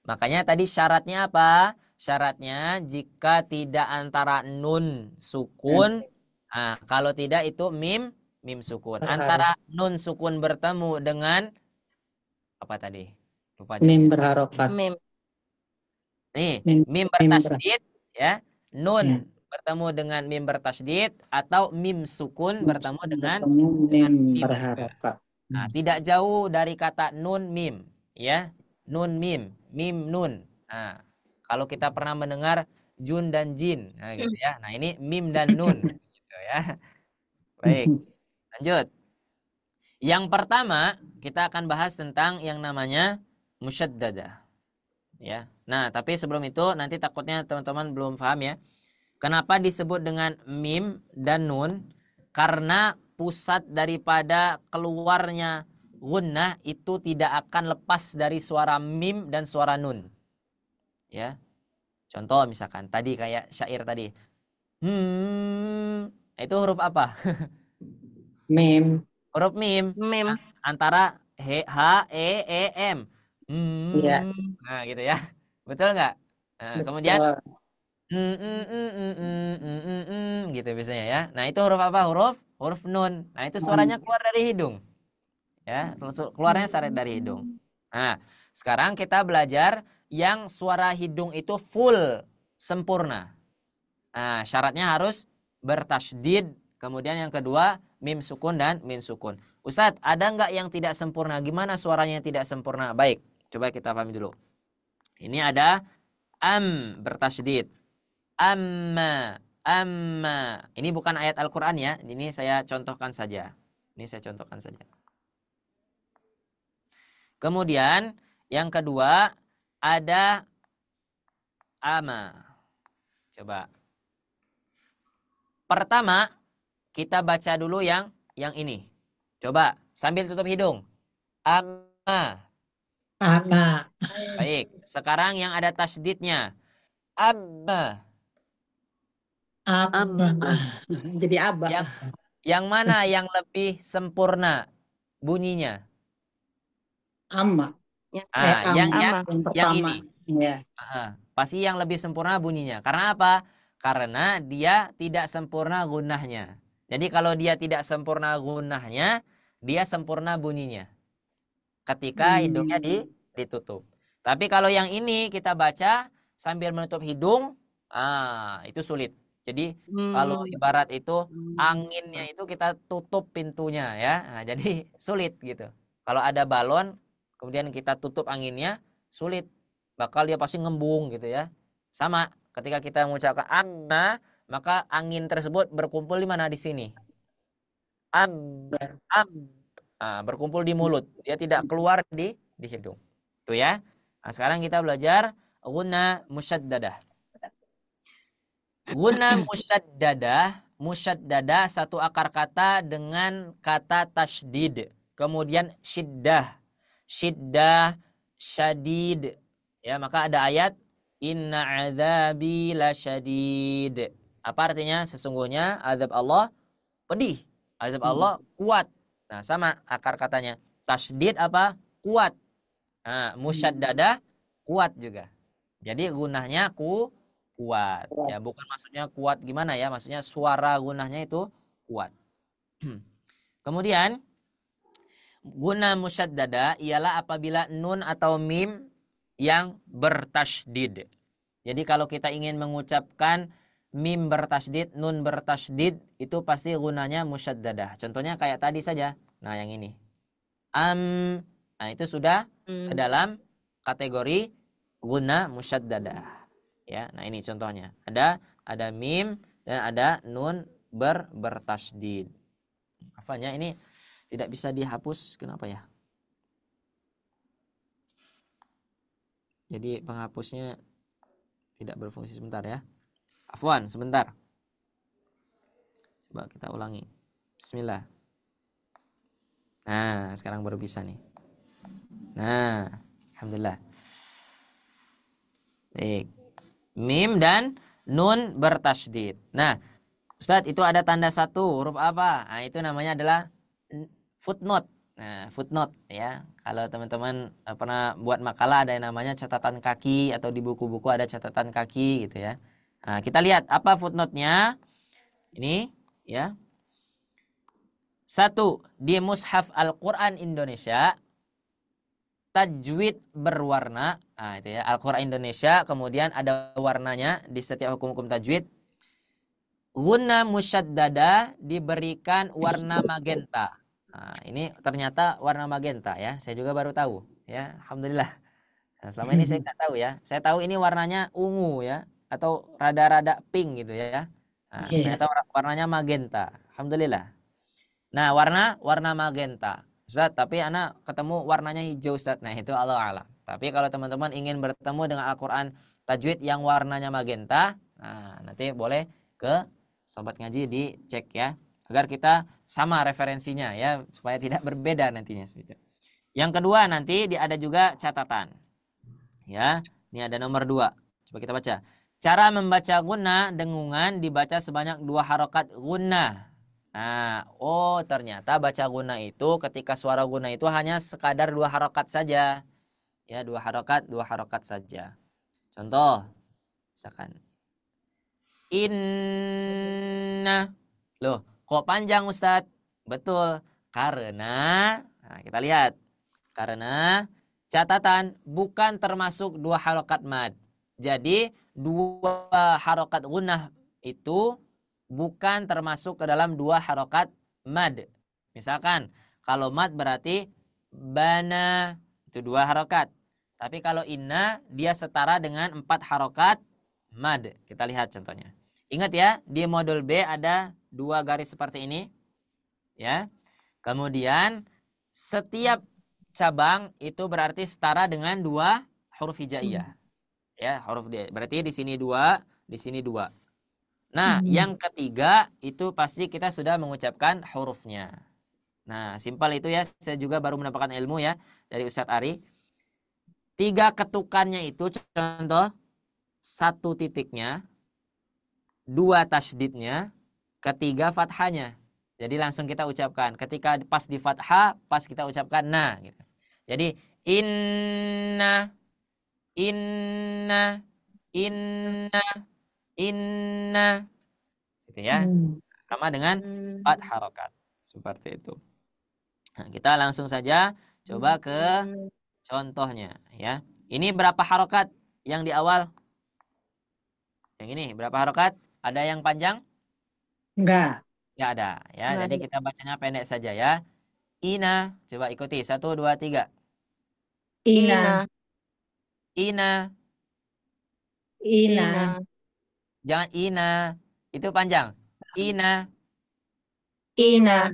Makanya tadi syaratnya apa? Syaratnya jika tidak antara nun sukun, kalau tidak itu mim sukun. Antara nun sukun bertemu dengan apa tadi? Lupa mim berharokat. Nih, mim bertasydid ya. Nun bertemu dengan mim bertasydid atau mim sukun bertemu dengan mim berharokat. Tidak jauh dari kata nun mim ya. Nun mim nun. Kalau kita pernah mendengar jun dan jin, gitu ya. Nah, ini mim dan nun gitu ya. Baik. Lanjut. Yang pertama, kita akan bahas tentang yang namanya musyaddadah. Ya. Nah, tapi sebelum itu nanti takutnya teman-teman belum paham ya. Kenapa disebut dengan mim dan nun? Karena pusat daripada keluarnya gunnah itu tidak akan lepas dari suara mim dan suara nun. Ya. Contoh misalkan tadi kayak syair tadi. Itu huruf apa? Mim. Huruf mim. Antara h, e, m. Iya. Nah, gitu ya. Betul nggak? Nah, kemudian Gitu biasanya ya. Nah, itu huruf apa? Huruf nun. Nah, itu suaranya keluar dari hidung. Ya, keluarnya dari hidung. Nah, sekarang kita belajar yang suara hidung itu full sempurna. Nah, syaratnya harus bertasydid. Kemudian yang kedua, mim sukun dan min sukun. Ustadz, ada nggak yang tidak sempurna? Gimana suaranya yang tidak sempurna? Baik, coba kita pahami dulu. Ini ada bertasydid. Amma. Ini bukan ayat Al-Quran ya. Ini saya contohkan saja. Kemudian yang kedua ada ama. Coba. Pertama kita baca dulu yang ini. Coba sambil tutup hidung. Ama. Ama. Baik. Sekarang yang ada tasydidnya. Abba. Ama. Jadi aba. Yang mana yang lebih sempurna bunyinya? Ama. Yang pertama. ini. Ya. Pasti yang lebih sempurna bunyinya. Karena apa? Karena dia tidak sempurna gunahnya. Jadi kalau dia tidak sempurna gunahnya, dia sempurna bunyinya. Ketika hidungnya ditutup. Tapi kalau yang ini kita baca sambil menutup hidung, itu sulit. Jadi kalau ibarat itu anginnya itu kita tutup pintunya ya. Nah, jadi sulit gitu. Kalau ada balon kemudian kita tutup anginnya, sulit. Bakal dia pasti ngembung gitu ya. Sama ketika kita mengucapkan amma, maka angin tersebut berkumpul di mana? Di sini. Berkumpul di mulut. Dia tidak keluar di hidung. Itu ya. Nah, sekarang kita belajar gunna musyaddadah. Gunna musyaddadah satu akar kata dengan kata tasydid. Kemudian syiddah, syadid. Ya, maka ada ayat inna adzabi lasyadid. Apa artinya? Sesungguhnya azab Allah pedih. Azab Allah kuat. Nah, sama akar katanya. Tasydid apa? Kuat. Nah, musyaddadah kuat juga. Jadi gunahnya kuat. Ya, bukan maksudnya kuat gimana ya? Maksudnya suara gunahnya itu kuat. Kemudian guna musyaddada ialah apabila nun atau mim yang bertasydid. Jadi kalau kita ingin mengucapkan mim bertasydid, nun bertasydid, itu pasti gunanya musyaddadah. Contohnya kayak tadi saja. Nah, yang ini. Nah, itu sudah ke dalam kategori guna musyaddadah. Ya, nah ini contohnya. Ada mim dan ada nun bertasydid. Apanya ini tidak bisa dihapus, kenapa ya? Jadi penghapusnya tidak berfungsi, sebentar ya. Afwan, sebentar. Coba kita ulangi. Bismillah. Nah, sekarang baru bisa nih. Nah, alhamdulillah. Baik. Mim dan nun bertasydid. Nah, Ustadz, itu ada tanda satu, huruf apa? Nah, itu namanya adalah footnote. Nah, footnote ya. Kalau teman-teman pernah buat makalah ada yang namanya catatan kaki atau di buku-buku ada catatan kaki gitu ya. Nah, kita lihat apa footnote-nya. Ini ya. 1. Di Mushaf Al-Quran Indonesia tajwid berwarna. Nah, itu ya, Al-Quran Indonesia, kemudian ada warnanya di setiap hukum-hukum tajwid. Gunna musyaddada diberikan warna magenta. Nah, ini ternyata warna magenta ya. Saya juga baru tahu ya. Alhamdulillah. Nah, selama ini saya nggak tahu ya. Saya tahu ini warnanya ungu ya atau rada-rada pink gitu ya. Nah, ternyata warnanya magenta. Alhamdulillah. Nah, warna magenta. Ustaz, tapi anak ketemu warnanya hijau, Ustaz. Nah, itu Allah alam. Tapi kalau teman-teman ingin bertemu dengan Al-Qur'an tajwid yang warnanya magenta, nah, nanti boleh ke sobat ngaji dicek ya, agar kita sama referensinya ya, supaya tidak berbeda nantinya seperti itu. Yang kedua nanti ada juga catatan. Ya, ini ada nomor 2. Coba kita baca. Cara membaca gunnah dengungan dibaca sebanyak 2 harokat gunnah. Nah, ternyata baca gunnah itu ketika suara gunnah itu hanya sekadar 2 harokat saja. Ya, 2 harokat saja. Contoh, misalkan Inna. Loh, kok panjang Ustadz? Betul, karena nah, kita lihat. Karena catatan bukan termasuk dua harokat mad. Jadi dua harokat gunnah itu bukan termasuk ke dalam dua harokat mad. Misalkan kalau mad berarti bana itu dua harokat. Tapi kalau inna dia setara dengan 4 harokat mad. Kita lihat contohnya. Ingat ya, di modul B ada 2 garis seperti ini. Ya. Kemudian setiap cabang itu berarti setara dengan 2 huruf hijaiyah. Ya, huruf D. Berarti di sini 2, di sini 2. Nah, yang ketiga itu pasti kita sudah mengucapkan hurufnya. Nah, simpel itu ya. Saya juga baru mendapatkan ilmu ya dari Ustadz Ari. 3 ketukannya itu contoh 1 titiknya, 2 tasydidnya, ketiga fathahnya. Jadi langsung kita ucapkan. Ketika pas di fathah, pas kita ucapkan na. Gitu. Jadi inna, inna, inna, inna. Gitu ya. Sama dengan 4 harokat. Seperti itu. Nah, kita langsung saja coba ke contohnya. Ya. Ini berapa harokat yang di awal? Yang ini berapa harokat? Ada yang panjang? Enggak. Nggak ada. Ya. Nggak Jadi ada. kita bacanya pendek saja ya. Ina, coba ikuti. 1, 2, 3. Ina, Ina, Ina, Ina, jangan ina. Itu panjang. Ina. Ina,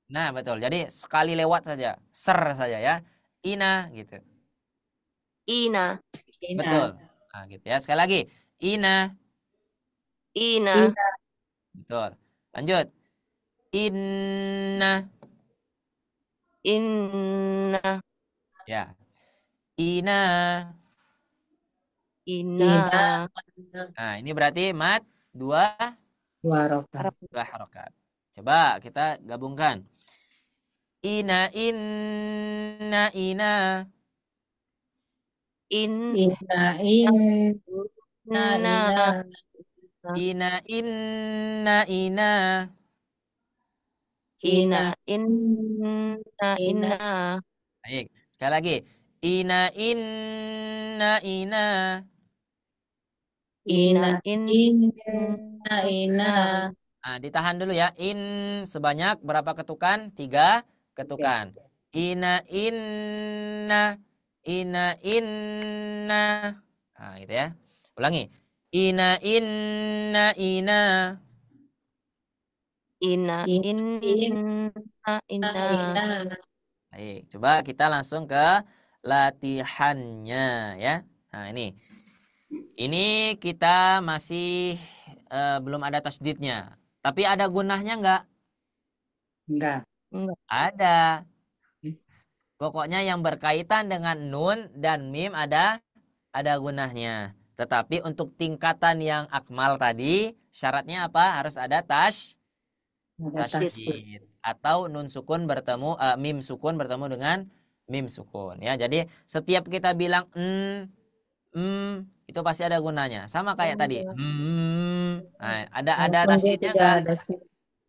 Nah, betul. Jadi sekali lewat saja. Ser saja ya. Ina gitu. Ina, Betul. Ina, Nah, gitu ya. Sekali lagi. Ina. Ina, Ina, Betul. Lanjut. Inna. Inna, Ya. Ina. Ina, Ina, Nah, ini berarti mat 2 dua rokat. harokat. Coba kita gabungkan. Ina, inna, ina. Ina, Ina, Ina, Ina, inna, ina. Ina, Ina, Inna, Ina, Inna, Baik. Sekali lagi. Ina, inna, ina. Ina, Ina, Ina, Ina, Nah, ditahan dulu ya. In sebanyak berapa ketukan? 3 ya. ketukan. Ina, inna. Ina, inna. Nah, gitu ya. Ulangi. Ina, inna, ina. Ina, Ina, Inna, Ina, Inna. Ina. Baik, coba kita langsung ke latihannya ya. Nah, ini. Ini kita masih belum ada tasdidnya. Tapi ada gunahnya nggak? Enggak. Enggak. Ada. Pokoknya yang berkaitan dengan nun dan mim ada gunahnya. Tetapi untuk tingkatan yang akmal tadi, syaratnya apa? Harus ada Ada Tasydid. tasydid. Atau nun sukun bertemu, mim sukun bertemu dengan mim sukun. Ya, jadi setiap kita bilang itu pasti ada gunanya. Sama kayak tadi. Nah, ada Walaupun dia tasydidnya tidak enggak? ada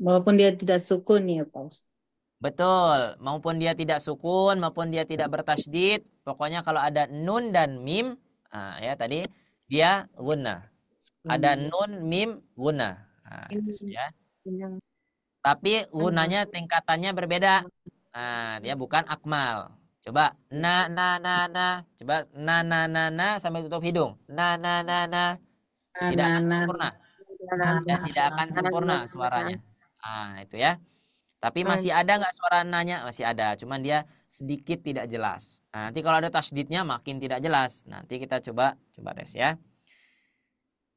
walaupun dia tidak sukun ya Pak Ustaz. Betul, maupun dia tidak sukun, maupun dia tidak bertasydid, pokoknya kalau ada nun dan mim, ya tadi dia gunnah. Ada nun, mim, gunnah. Nah, itu ya. Inna, Tapi gunnahnya tingkatannya berbeda. Nah, dia bukan akmal. Coba na. Coba na sambil tutup hidung. Na. Tidak akan sempurna. Ya, tidak akan sempurna suaranya. Ah, itu ya. Tapi masih ada nggak suara nanya? Masih ada, cuman dia sedikit tidak jelas. Nah, nanti kalau ada tasydidnya makin tidak jelas. Nanti kita coba tes ya.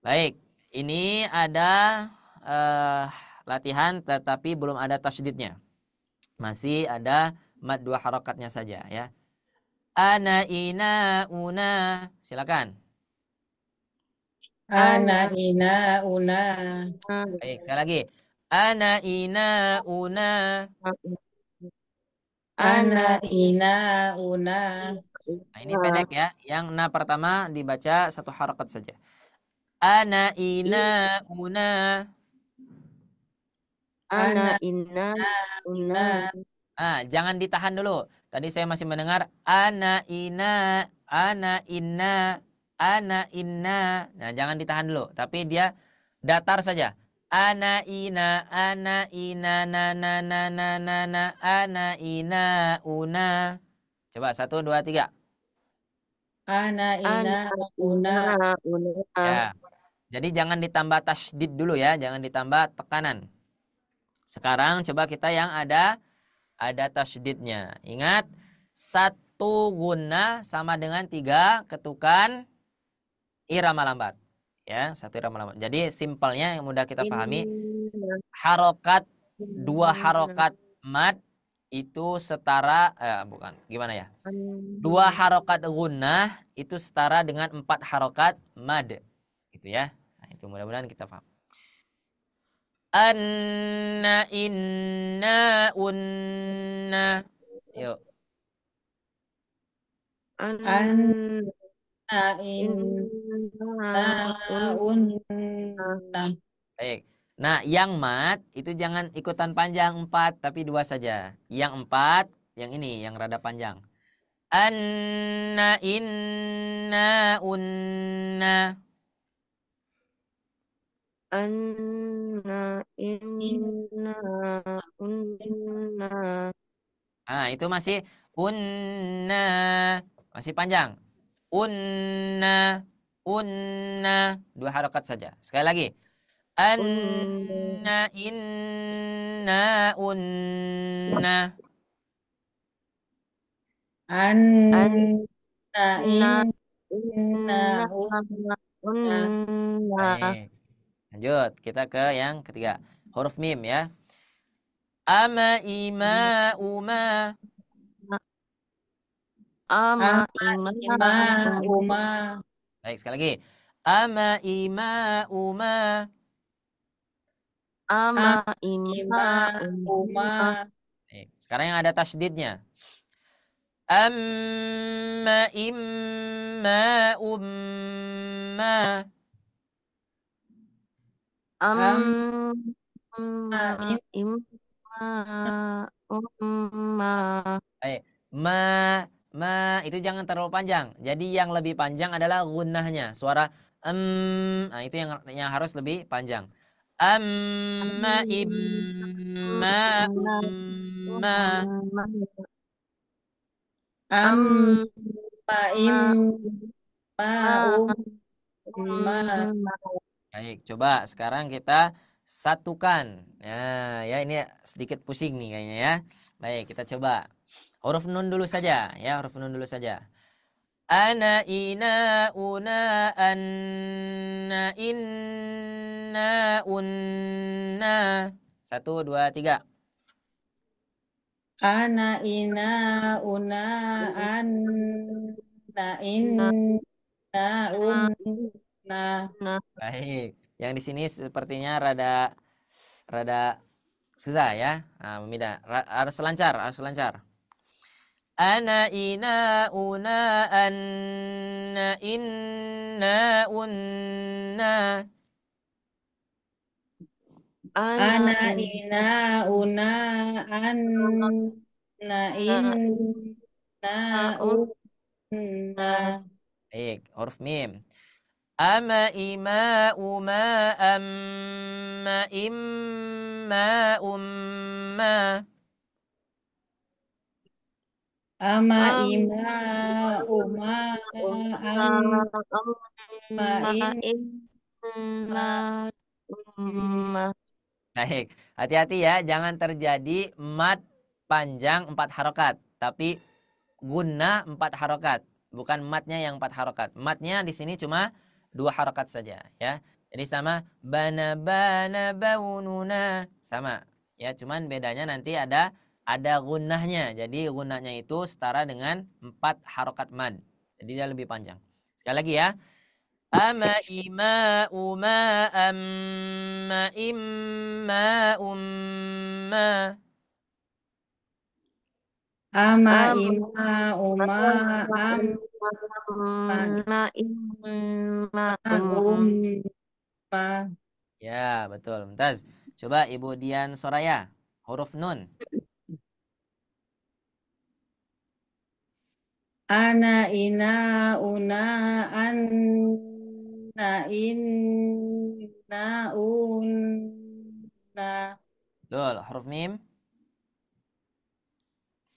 Baik, ini ada latihan tetapi belum ada tasydidnya. Masih ada mad 2 harokatnya saja ya. Ana, ina, una. Silakan. Ana, Ina, Una. Baik, sekali lagi. Ana, ina, una. Ana, Ina, Una. Nah, ini pendek ya. Yang na pertama dibaca 1 harokat saja. Ana ina una. Ana Ana inna una. Jangan ditahan dulu. Tadi saya masih mendengar ana inna. Nah, jangan ditahan dulu, tapi dia datar saja. Ana ina na ana ina una. Coba 1, 2, 3. ana Ana ina una. inna una. Ya. Jadi jangan ditambah tasydid dulu ya, jangan ditambah tekanan. Sekarang coba kita yang ada tasydidnya. Ingat, 1 sama dengan 3 ketukan irama lambat. Ya, 1 irama lambat. Jadi simpelnya yang mudah kita pahami, Inna harokat 2 inna harokat mad itu setara bukan, gimana ya? 2 anna harokat gunnah itu setara dengan 4 harokat mad. Gitu ya. Nah, itu mudah-mudahan kita paham. Anna inna unna. Yuk. Anna inna inna unna. unna. Baik. Nah, yang mat itu jangan ikutan panjang 4 tapi 2 saja. Yang 4 yang ini yang rada panjang. Anna inna unna. Anna inna unna. Itu masih unna. Masih panjang. Unna. Unna. 2 harokat saja. Sekali lagi. Unna Anna inna unna. Anna anna inna inna unna. unna. Baik. Lanjut, kita ke yang ketiga. Huruf mim ya. Ama ima uma. Ama Ama ima ima uma. Baik, sekali lagi. Ama ima uma. ama Ama ima ima uma. uma. Baik, sekarang yang ada tasydidnya. Amma imma umma. Amma Amma ima umma. Baik. Ma itu jangan terlalu panjang. Jadi yang lebih panjang adalah gunnahnya. Suara nah itu yang harus lebih panjang. Amma imma Amma umma. umma. Amma Amma umma. umma. Baik, coba sekarang kita satukan. Ya ini sedikit pusing nih kayaknya ya. Baik, kita coba. Huruf nun dulu saja, ya, huruf nun dulu saja. Ana ina una anna inna unna. 1, 2, 3. Ana ina una anna inna unna. Baik, yang di sini sepertinya rada rada susah ya. Nah, harus lancar, harus lancar. Ana ina una anna inna unna. Ana ina una anna inna unna. Baik, huruf mim. Ama ima uma amma imma umma. Ama ima uma amma Inna umma. Baik, hati-hati ya, jangan terjadi mad panjang 4 harokat, tapi guna 4 harokat, bukan matnya yang 4 harokat. Matnya di sini cuma 2 harokat saja, ya. Jadi sama bana bana baununa sama, ya. Cuman bedanya nanti ada gunahnya. Jadi gunahnya itu setara dengan 4 harokat mad. Jadi dia lebih panjang. Sekali lagi ya. Ama ima uma amma imma umma. Ama Am ima uma am ma imma umma. Ya, betul. Mumtaz. Coba Ibu Dian Soraya. Huruf nun. Ana ina una anna inna unna. Betul. Huruf mim.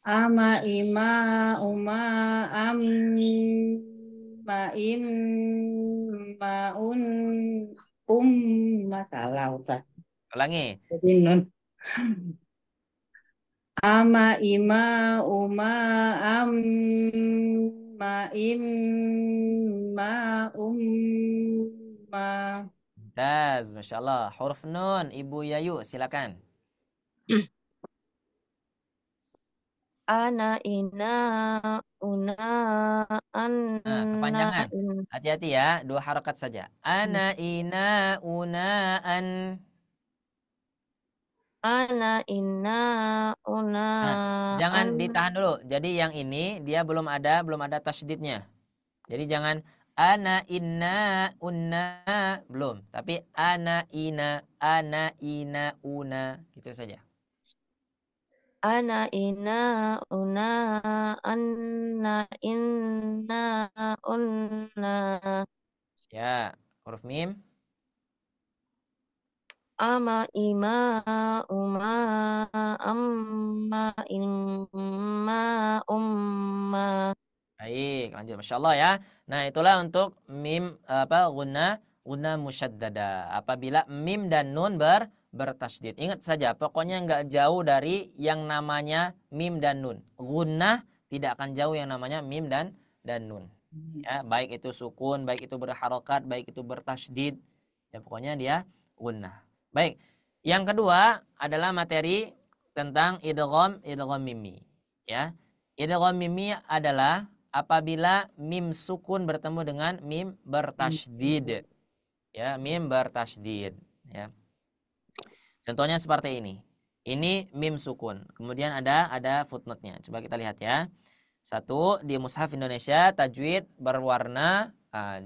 Ama ima uma am ma im maun masalah Ustaz. Ulangi. Jadi nun. Ama ima uma am ma im ma ma. Mumtaz. Masya Allah. Huruf nun. Ibu Yayu, silakan. ana ina una Nah, anna kepanjangan. in Hati-hati ya. Dua harokat saja. Ana, ina, una, an. ana ina una Nah, jangan an ditahan dulu. Jadi yang ini dia belum ada tasydidnya. Jadi jangan ana, inna, unna, belum. Tapi ana, ina, una. Gitu saja. ana ina una anna inna unna Ya, huruf mim. ama ima uma amma imma umma. Baik, lanjut. Masya Allah ya. Nah, itulah untuk mim guna musyaddada. Apabila mim dan nun bertasydid. Ingat saja, pokoknya nggak jauh dari yang namanya mim dan nun. Guna tidak akan jauh yang namanya mim dan nun. Ya, baik itu sukun, baik itu berharokat, baik itu bertasydid. Ya, pokoknya dia guna. Baik. Yang kedua adalah materi tentang idgham mimi. Ya. Idgham mimi adalah apabila mim sukun bertemu dengan mim bertasydid. Ya, mim bertasydid. Ya. Contohnya seperti ini. Ini mim sukun. Kemudian ada footnote-nya. Coba kita lihat ya. Satu, di Mushaf Indonesia tajwid berwarna.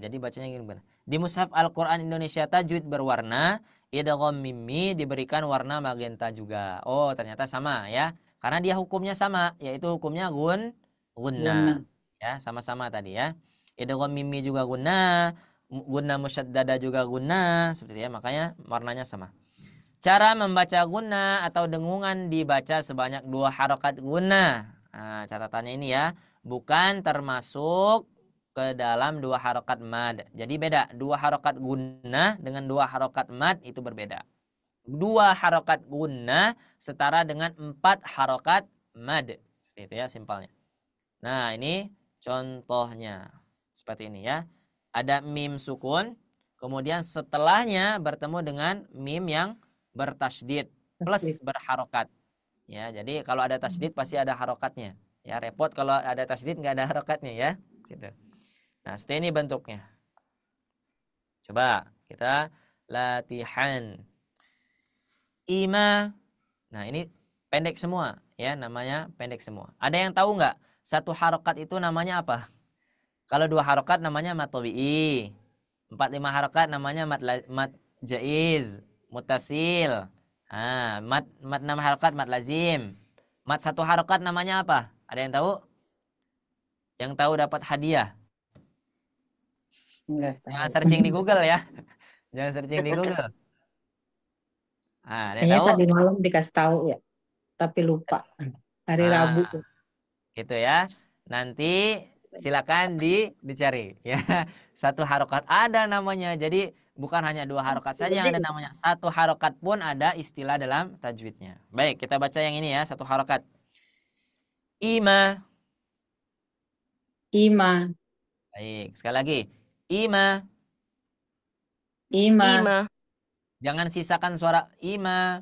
Jadi bacanya gini. Di Mushaf Al-Quran Indonesia tajwid berwarna. Idgham mimi diberikan warna magenta juga. Oh, ternyata sama ya. Karena dia hukumnya sama, yaitu hukumnya gunna. Ya, sama-sama tadi ya. Idgham mimi juga gunna musyaddada juga gunna, seperti itu ya. Makanya warnanya sama. Cara membaca gunna atau dengungan dibaca sebanyak 2 harokat gunna. Nah, catatannya ini ya, bukan termasuk ke dalam 2 harokat mad. Jadi beda, 2 harokat gunna dengan 2 harokat mad itu berbeda. 2 harokat gunna setara dengan 4 harokat mad. Seperti itu ya simpelnya. Nah, ini contohnya. Seperti ini ya. Ada mim sukun, kemudian setelahnya bertemu dengan mim yang bertasydid plus berharokat. Ya, jadi kalau ada tasydid pasti ada harokatnya. Ya, repot kalau ada tasydid nggak ada harokatnya ya. Situ. Nah, seperti ini bentuknya. Coba kita latihan. Ima. Nah, ini pendek semua ya, namanya pendek semua. Ada yang tahu nggak? Satu harokat itu namanya apa? Kalau 2 harokat namanya mad tabi'i. 4-5 harokat namanya mad jaiz, mutasil. Mad 6 harokat mad lazim. Mad 1 harokat namanya apa? Ada yang tahu? Yang tahu dapat hadiah. Jangan searching di Google ya. Jangan searching di Google. Ada yang Kayaknya tahu? tadi malam dikasih tahu ya, tapi lupa. Hari Rabu. Gitu ya. Nanti silakan dicari ya. 1 harokat ada namanya. Jadi bukan hanya 2 harokat saja yang ada namanya. 1 harokat pun ada istilah dalam tajwidnya. Baik, kita baca yang ini ya, 1 harokat. Ima. Ima. Baik, sekali lagi. Ima. Ima. Jangan sisakan suara ima.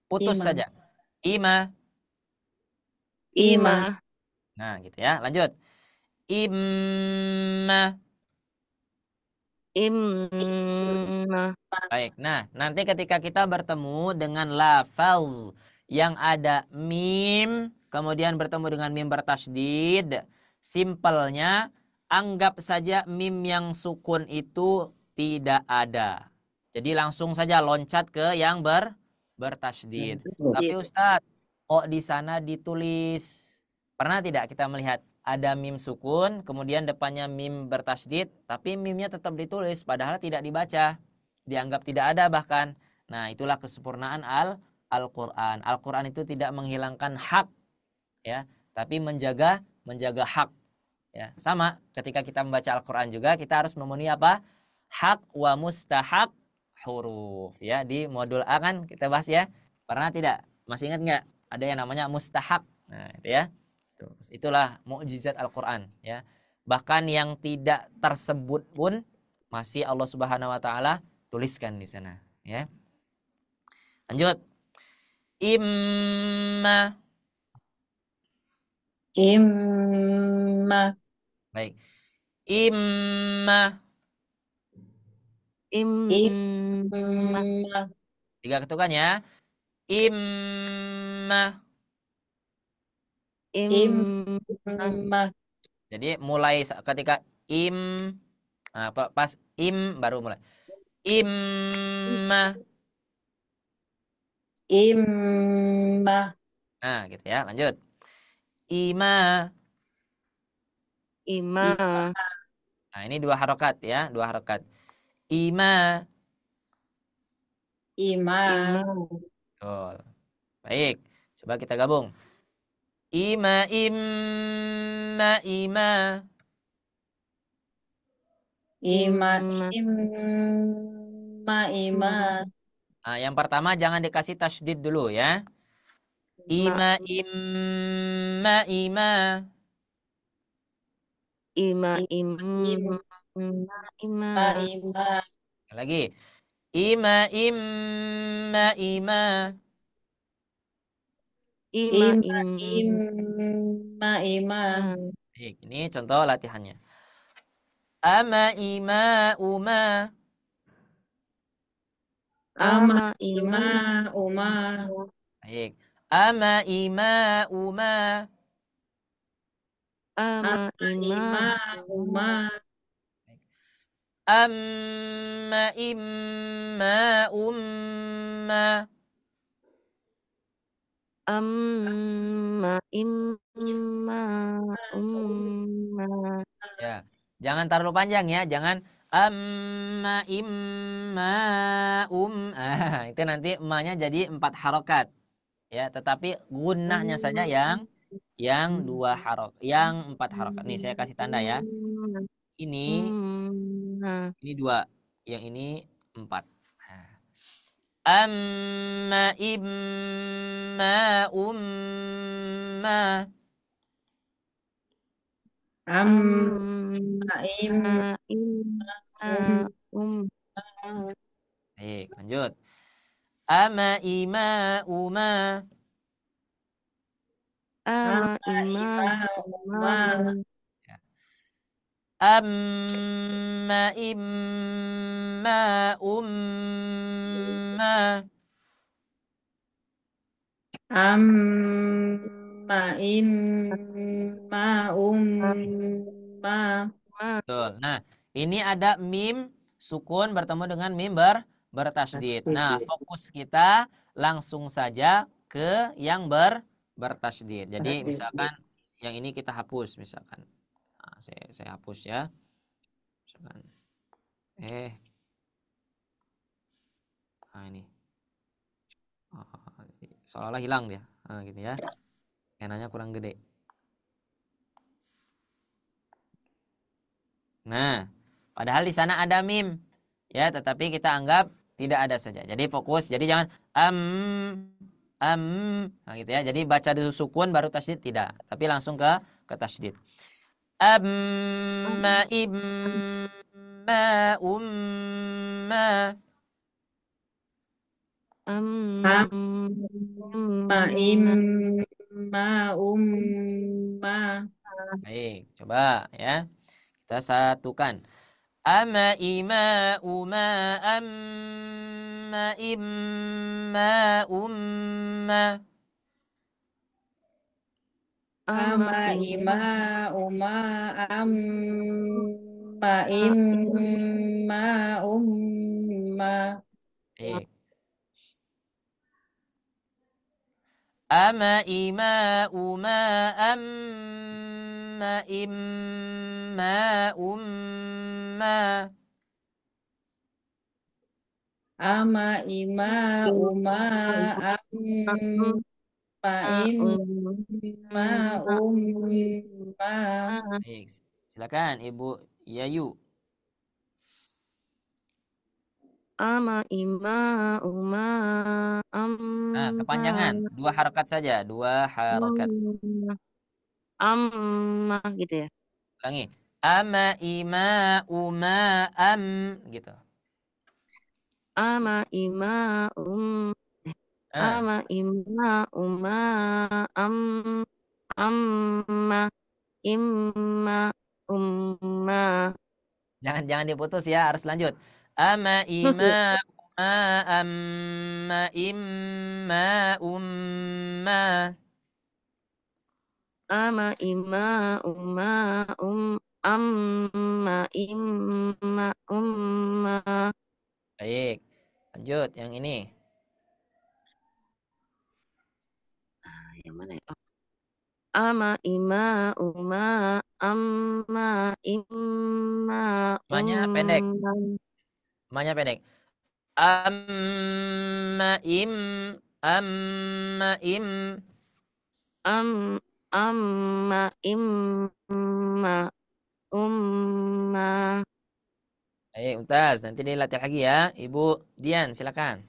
Putus saja. Ima. Nah, gitu ya. Lanjut. Imma. Baik. Nah, nanti ketika kita bertemu dengan lafaz yang ada mim kemudian bertemu dengan mim bertasydid, simpelnya anggap saja mim yang sukun itu tidak ada. Jadi langsung saja loncat ke yang bertasydid. Tapi Ustadz, kok di sana ditulis, pernah tidak kita melihat ada mim sukun, kemudian depannya mim bertasydid, tapi mimnya tetap ditulis, padahal tidak dibaca, dianggap tidak ada bahkan. Nah, itulah kesempurnaan Al-Quran. Al-Quran itu tidak menghilangkan hak, ya, tapi menjaga hak. Ya, sama ketika kita membaca Al-Quran juga kita harus memenuhi apa? Hak wa mustahak huruf. Ya, di modul A kan kita bahas ya. Pernah tidak? Masih ingat nggak? Ada yang namanya mustahak. Nah, itu ya. Itulah mukjizat Al-Quran. Ya. Bahkan yang tidak tersebut pun masih Allah Subhanahu Wa Taala tuliskan di sana. Ya. Lanjut. Imma. Imma. Baik. Imma. Imma. Imma. 3 ketukan ya. Imma. Imma. Jadi mulai ketika pas im baru mulai. Imma. Imma. Nah, gitu ya. Lanjut. Ima. Ima. Nah, ini 2 harokat ya, 2 harokat. Ima. Ima. Betul. Baik. Coba kita gabung. Ima. Ima. Ima. Ima. Nah, yang pertama jangan dikasih tasydid dulu ya. Ima. Ima. Ima. Ima. Ima. Ima. Ima. Lagi. Ima. Ima. Ima. Ima. Ima. Baik, ini contoh latihannya. Ama ima uma. Ama ima uma. Baik. Ama ima uma. Ama Ima uma. Amma imma umma. Amma imma umma. Ya, jangan terlalu panjang ya, jangan amma imma itu nanti emaknya jadi 4 harokat. Ya, tetapi gunnahnya saja yang 2 harok, yang 4 harokat. Nih saya kasih tanda ya. Ini 2, yang ini 4. Nah. Amma imma umma. Amma imma umma. Baik, lanjut. Ama ima uma. Ama ima umma. Amma imma umma. Amma imma umma. Betul. Nah, ini ada mim sukun bertemu dengan mim bertasydid. Nah, fokus kita langsung saja ke yang bertasydid. Jadi misalkan yang ini kita hapus misalkan. Nah, saya hapus ya. Misalkan nah ini. Seolah-olah hilang dia. Nah, gitu ya. Enaknya kurang gede. Nah, padahal di sana ada mim. Ya, tetapi kita anggap tidak ada saja. Jadi fokus. Jadi jangan nah gitu ya. Jadi baca dulu sukun baru tasydid tidak, tapi langsung ke tasydid. Amma imma umma. Amma imma umma. Baik, coba ya. Kita satukan. Ama ima uma amma imma umma. ama Ama ima ima uma amma imma umma. Baik. Ama ima uma amma imma umma. Ama ima uma amma imma umma. Baik, silakan Ibu Yayu. ama ima uma Nah, amma kepanjangan, dua harokat saja, dua harokat. amma gitu ya. Ulangi. Ama ima uma am gitu. Ama ima Ah, ama ima uma am amma imma umma. jangan jangan diputus ya, harus lanjut. Ama ima uma amma imma umma. Ama ima umma amma imma umma. Baik. Lanjut yang ini. Yang mana ya? Ama ima umma amma imma Namanya pendek. umma. Namanya pendek. Amma im amma im. Am amma imma umma. Baik, Mumtaz. Nanti dilatih lagi ya. Ibu Dian, silakan.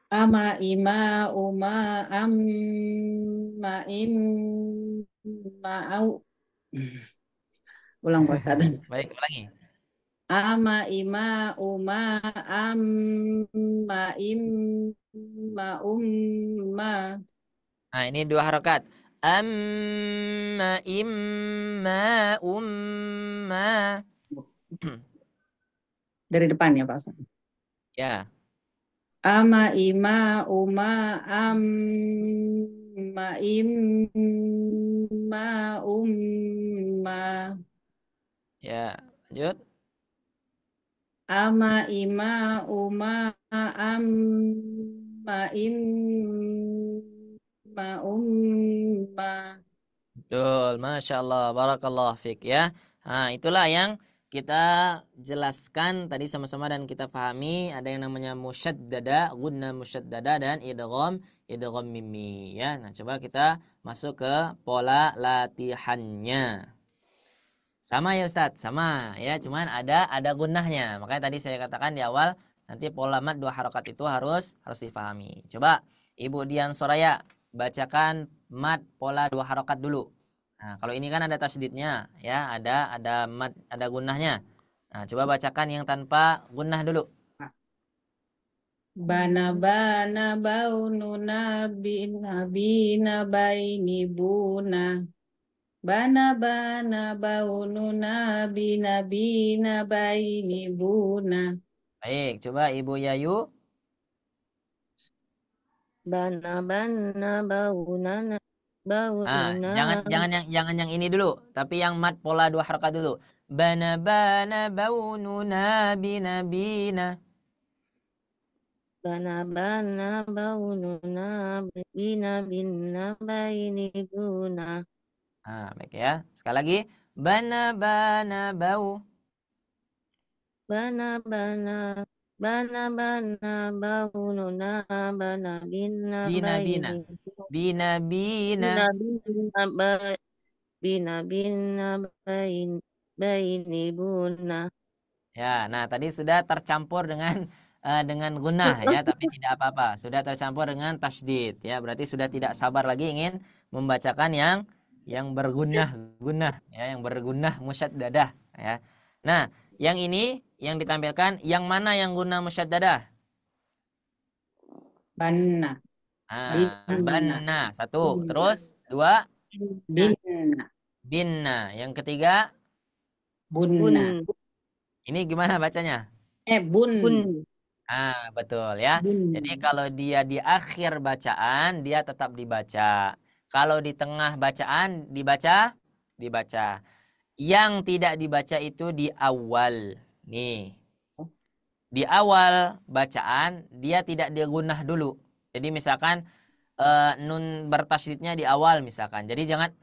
Ama ima uma amma imma au. Ulang Pak Ustadz. Baik, ulangi. Ama ima uma amma imma umma. Nah, ini dua harokat. Amma imma umma. Dari depan ya Pak Ustadz. Ya, Ama ima uma amma imma umma. ya. Lanjut. Ama ima uma amma imma umma. Betul, Masya Allah, Barakallah Fik ya. Nah, itulah yang kita jelaskan tadi sama-sama dan kita pahami. Ada yang namanya musyaddada, gunna musyaddada, dan idgham mimi ya. Nah, coba kita masuk ke pola latihannya. Sama ya Ustadz, sama ya, cuman ada gunnahnya. Makanya tadi saya katakan di awal, nanti pola mat dua harokat itu harus difahami. Coba Ibu Dian Soraya bacakan mat pola dua harokat dulu. Nah, kalau ini kan ada tasdidnya ya, ada mat, ada gunnahnya. Nah, coba bacakan yang tanpa gunnah dulu. Bana bana baununa bina bina baini buna. Bana bana baununa bina bina baini buna. Baik, coba Ibu Yayu. Bana bana baunana Ah, baununa. jangan yang ini dulu, tapi yang mat pola dua harokat dulu. Bana bana baununa bina bina. Bana bana baununa bina bina baini buna. Ah, baik ya. Sekali lagi. Bana bana bau. Bana bana bana bana baununa bana bina Bina bina. baini Bina bina. bina bina bina bina baini buna. Ya, nah tadi sudah tercampur dengan dengan gunnah ya, tapi tidak apa-apa. Sudah tercampur dengan tasydid ya. Berarti sudah tidak sabar lagi ingin membacakan yang bergunnah ya, yang bergunnah musyaddadah ya. Nah, yang ini yang ditampilkan yang mana yang gunnah musyaddadah? Bana Ah, bina banna satu, terus dua bina binna, yang ketiga bunna. Bun ini gimana bacanya? Bun. bun Betul ya. Jadi kalau dia di akhir bacaan, dia tetap dibaca. Kalau di tengah bacaan, dibaca. Yang tidak dibaca itu di awal. Nih, di awal bacaan, dia tidak digunah dulu. Jadi misalkan nun bertasydidnya di awal misalkan. Jadi jangan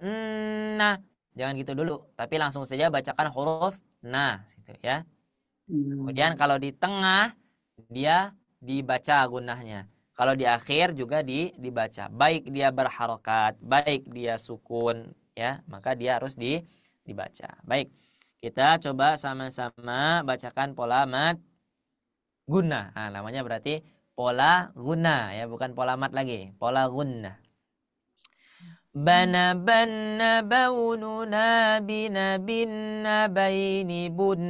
nah, jangan gitu dulu, tapi langsung saja bacakan huruf nah gitu ya. Kemudian kalau di tengah dia dibaca gunahnya. Kalau di akhir juga dibaca. Baik dia berharokat, baik dia sukun ya, maka dia harus dibaca. Baik. Kita coba sama-sama bacakan pola mat guna. Namanya berarti pola guna ya, bukan pola mat lagi. Pola guna. Bana banna baununa bina binna baini bun.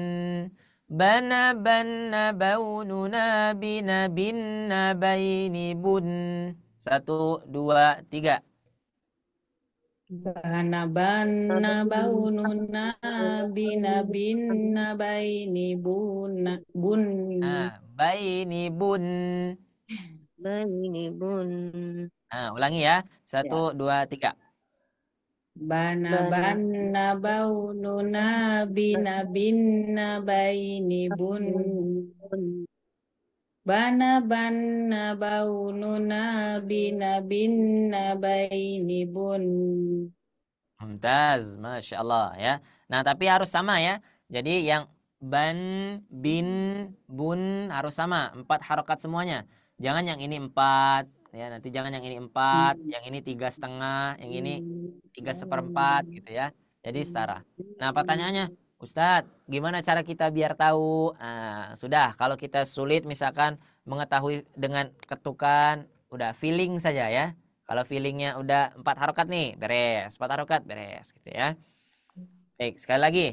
Bana banna baununa bina binna baini bun. 1, 2, 3. Bana baununa bina binna baini bun. Baini bun. Baini bun. Ulangi ya. 1, 2, 3. Bana baununa bina binna baini bun. Bana baununa bina binna baini bun. Mumtaz, Masya Allah ya. Nah tapi harus sama ya. Jadi yang ban, bin, bun harus sama. 4 harokat semuanya. Jangan yang ini 4 ya. Nanti jangan yang ini 4, yang ini 3,5, yang ini 3/4 gitu ya. Jadi setara. Nah pertanyaannya, Ustadz, gimana cara kita biar tahu? Sudah, kalau kita sulit misalkan mengetahui dengan ketukan, udah feeling saja ya. Kalau feelingnya udah 4 harokat nih, beres. 4 harokat, beres gitu ya. Baik, sekali lagi.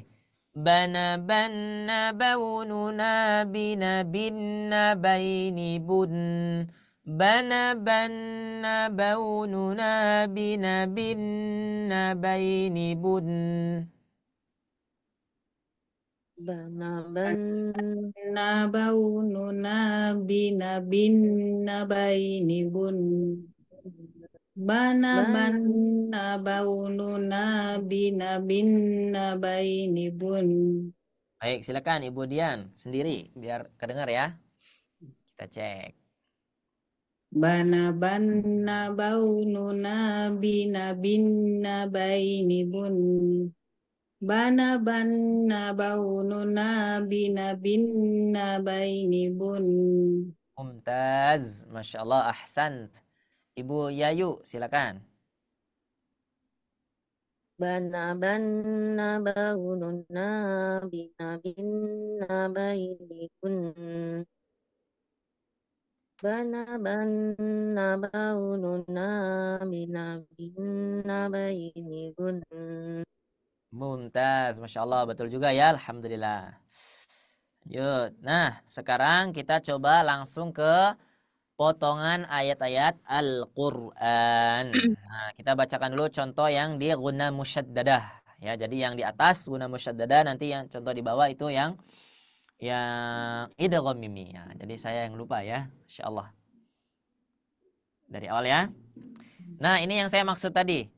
Bana banna baununa bina binna baini bun. Bana banna baununa bina binna baini bun. Bana baununa bina binna baini bun. Bana baununa bina binna baini bun. Baik, silakan Ibu Dian sendiri biar kedengar ya. Kita cek. Bana baununa bina binna baini bun. Bana baununa bina binna baini bun. Mumtaz, Masya Allah, ahsant. Ibu Yayu, silakan. Bana baununa bina binna baini bun. Bana baununa bina binna baini bun. Mumtaz, Masya Allah, betul juga ya, Alhamdulillah. Yuk, nah sekarang kita coba langsung ke potongan ayat-ayat Al-Quran. Nah, kita bacakan dulu contoh yang di guna musyaddadah. Ya, jadi yang di atas guna musyaddadah, nanti yang contoh di bawah itu yang idgham mimi. Ya, jadi saya yang lupa ya, Masya Allah. Dari awal ya. Nah, ini yang saya maksud tadi.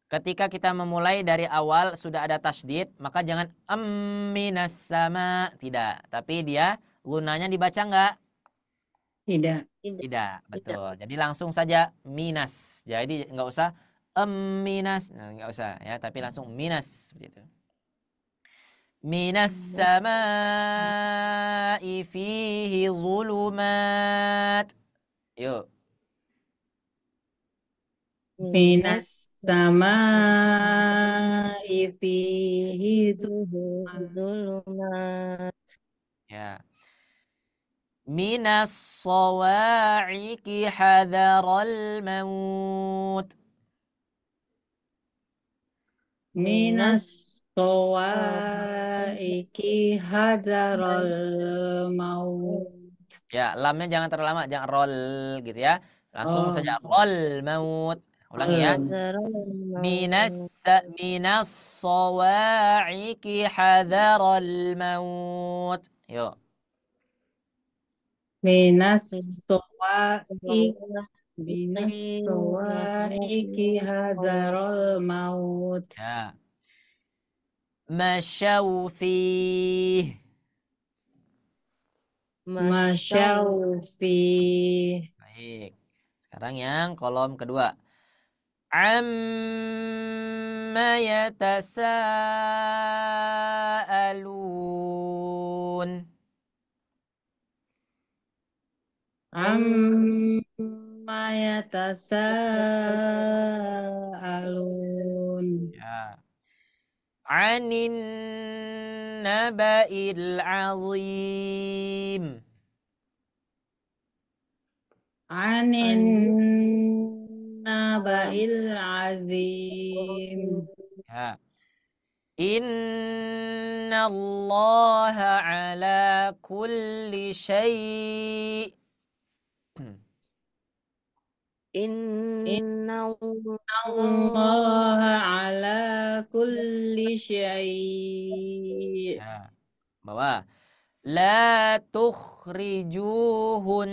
Ketika kita memulai dari awal sudah ada tasydid, maka jangan minas sama, tidak. Tapi dia gunanya dibaca enggak? Tidak. Tidak, betul. Jadi langsung saja minas. Jadi enggak usah minas, nah, enggak usah ya, tapi langsung minas seperti itu. Minas sama'i fihi zulumat. Yuk. Minas sama'i fihi zulumat. Ya. Minas sawa'iqi hadaral maut. Minas sawa'iqi hadaral maut. Ya, lamnya jangan terlalu lama, jangan roll gitu ya. Langsung saja roll maut. Ulangi ya. Minas sawa'iqi hadaral maut. Yuk. Minas min sowaik Minas sawa'iqi sawaiki hadarul maut. Ya. Masyaw fih. masyaw Masyau fi Baik. Sekarang yang kolom kedua. Amma yatasaalun. amma yatasaalun Ya. Anin naba'il azim. anin an naba'il azim. Ya. Inna Allah ala kulli syai'. inna Allah ala kulli syai' Ya. Bawah. La tukhrijuhun.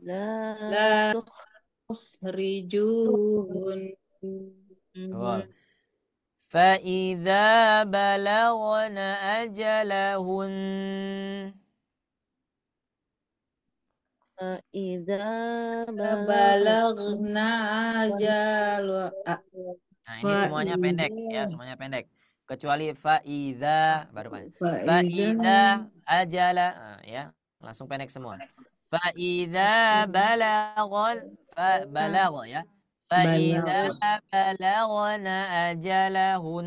la la tukhrijuhun Betul. فإذا بلغن أجلهن. idza balagna balagna ajal Nah, ini semuanya pendek ya, faida semuanya pendek. Kecuali faida baru pendek. faida Faida ajala, nah, ya, langsung pendek semua. Faida balagon balagh ya. Faida balag balagna ajalahun.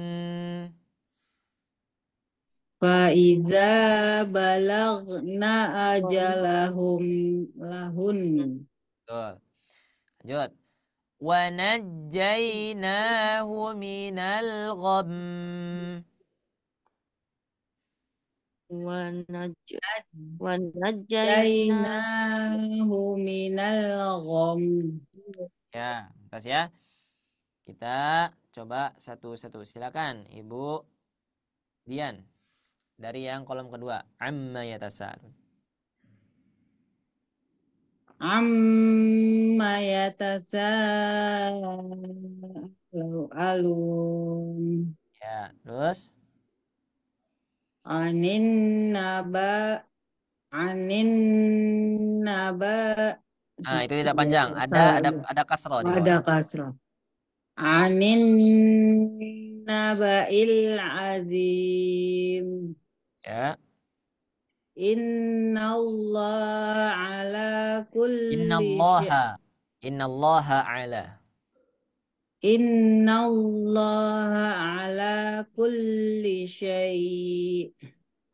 faida balagna ajalahum lahun Betul. Lanjut. Wa najjaynahu minal gham. wa naj wa najjayna jainahu minal gham. Ya, atas ya. Kita coba satu-satu. Silakan Ibu Dian dari yang kolom kedua. Amma yatasaalun. Amma yatasaalun Ya, terus anin naba anin naba itu tidak panjang. Ada kasroh di ada bawahnya. kasrah anin nabail azim Ya. innallaha ala kulli syai' Innallaha. Innallaha ala. innallaha ala kulli syai'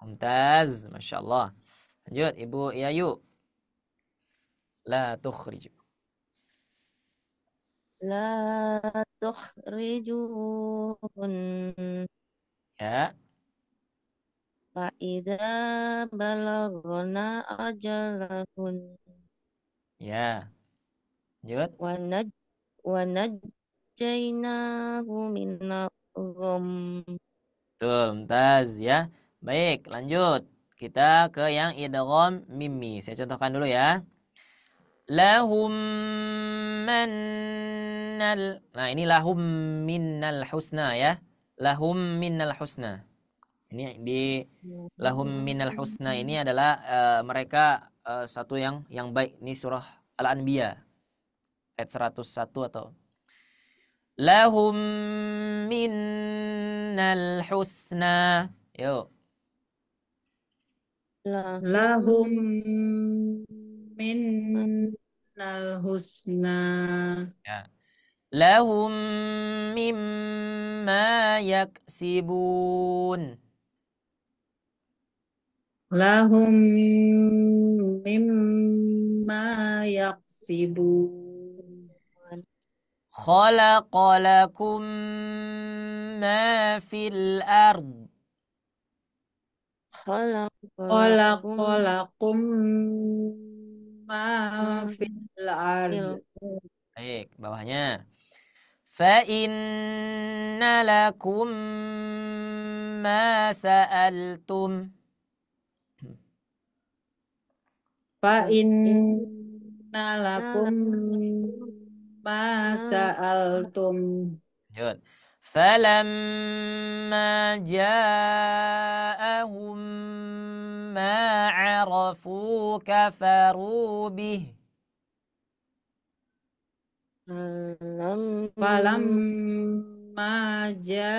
Mumtaz, Masya Allah. Lanjut Ibu Yayu. La tukhriju. la tukhrijuhun Ya. fa idza balagna ajalahun Ya. Lanjut. wa naj wa najjaynahu minal gham Betul, Mumtaz ya. Baik, lanjut. Kita ke yang idgham mimmi. Saya contohkan dulu ya. Lahum mannal. Nah, ini lahum minnal husna ya. Lahum minnal husna. Ini di lahum minnal husna ini adalah mereka satu yang baik. Ini surah Al-Anbiya ayat 101 atau lahum minnal husna. Yuk. lahum lahum minnal husna Ya. Lahum mimma yaksibun. lahum mimma yaksibun Khalaqalakum ma fil ard. khalaqalakum khalaqalakum ma ma fil ard fil Baik, bawahnya. Fa inna lakum ma sa'altum. Fa inna inna lakum ma lakum sa'altum. Lanjut. Falamma ja'ahum ma 'arafu kafaru bih. Falam falam ja'ahum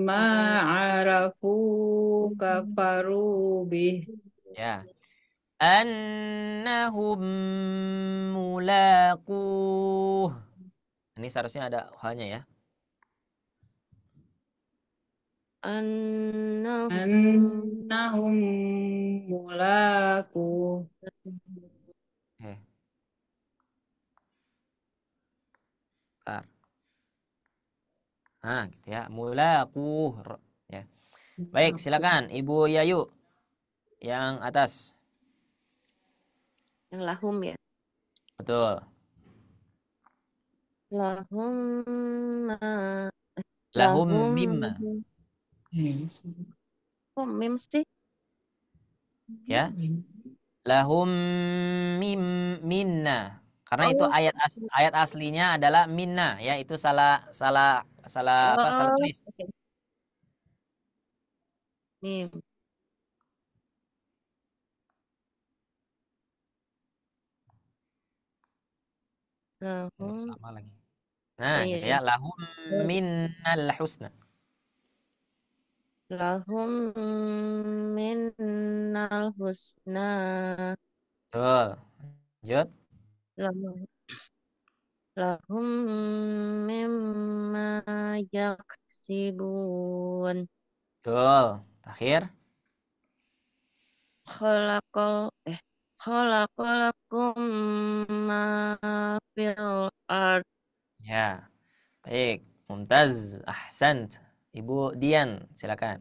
ma arafu kafaru bih. Ya. Annahum mulaquh. Ini seharusnya ada hanya ya. annahum Annahum mulaku. Eh, bentar. Nah, gitu ya. Mulaquh. Ya. Baik, silakan Ibu Yayu yang atas. yang lahum ya. Betul. Lahum ma Lahum lahum mimma. kok mim sih? Ya. Lahum mim minna. Karena itu Oh, ayat aslinya adalah minna ya, itu salah salah salah apa? Salah oh, tulis. oke. Mim. Lahum Sama lagi. Nah, iya gitu ya. ya. Lahum minnal husna. Lahum minnal husna. Betul. Lanjut. Lahum lahum mimma yaksibun. Betul. Terakhir. Khalaqal eh khalaqalakum ma fil ard. Ya. Baik. Mumtaz. Ahsant. Ibu Dian, silakan.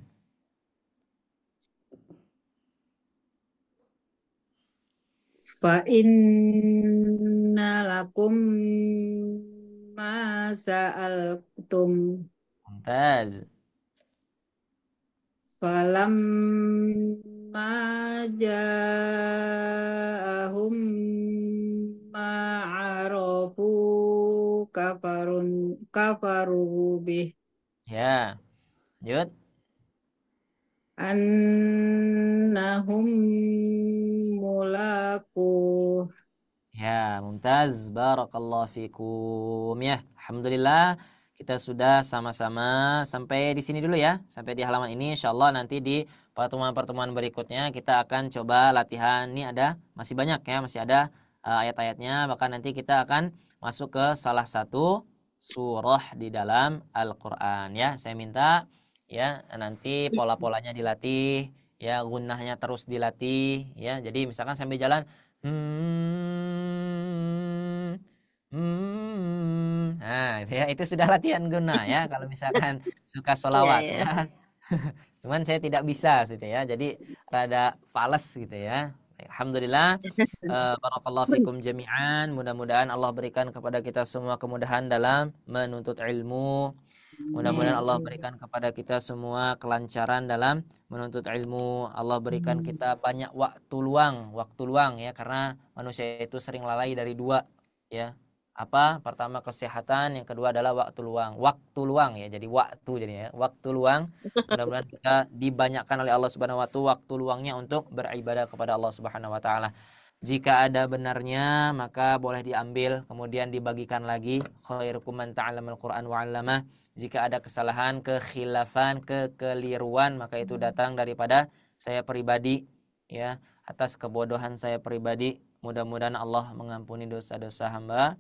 Fa inna lakum ma sa'altum. Mumtaz. Falam ma ja'ahum ma arafu kafaru bih. Ya. Lanjut. Annahum mulaku. Ya, mumtaz. Barakallahu fikum ya. Alhamdulillah kita sudah sama-sama sampai di sini dulu ya. Sampai di halaman ini insyaallah nanti di pertemuan-pertemuan berikutnya kita akan coba latihan. Ini ada masih banyak ya, masih ada ayat-ayatnya, bahkan nanti kita akan masuk ke salah satu surah di dalam Al-Qur'an ya. Saya minta ya nanti pola-polanya dilatih, ya gunnahnya terus dilatih ya. Jadi misalkan sambil jalan Nah, itu ya, itu sudah latihan guna ya. Kalau misalkan suka Iya sholawat ya. ya. Cuman saya tidak bisa gitu ya. Jadi rada fales gitu ya. Alhamdulillah. Barakallahu fikum jami'an. Mudah-mudahan Allah berikan kepada kita semua kemudahan dalam menuntut ilmu. Mudah-mudahan Allah berikan kepada kita semua kelancaran dalam menuntut ilmu. Allah berikan kita banyak waktu luang ya, karena manusia itu sering lalai dari dua ya. Apa? Pertama kesehatan, yang kedua adalah waktu luang. Waktu luang ya, jadi waktu jadinya ya. Waktu luang. Mudah-mudahan kita dibanyakkan oleh Allah Subhanahu wa taala waktu luangnya untuk beribadah kepada Allah Subhanahu wa taala. Jika ada benarnya maka boleh diambil kemudian dibagikan lagi. Khairukum man ta'allamal Qur'an wa 'allamah. Jika ada kesalahan, kekhilafan, kekeliruan, maka itu datang daripada saya pribadi ya, atas kebodohan saya pribadi. Mudah-mudahan Allah mengampuni dosa-dosa hamba.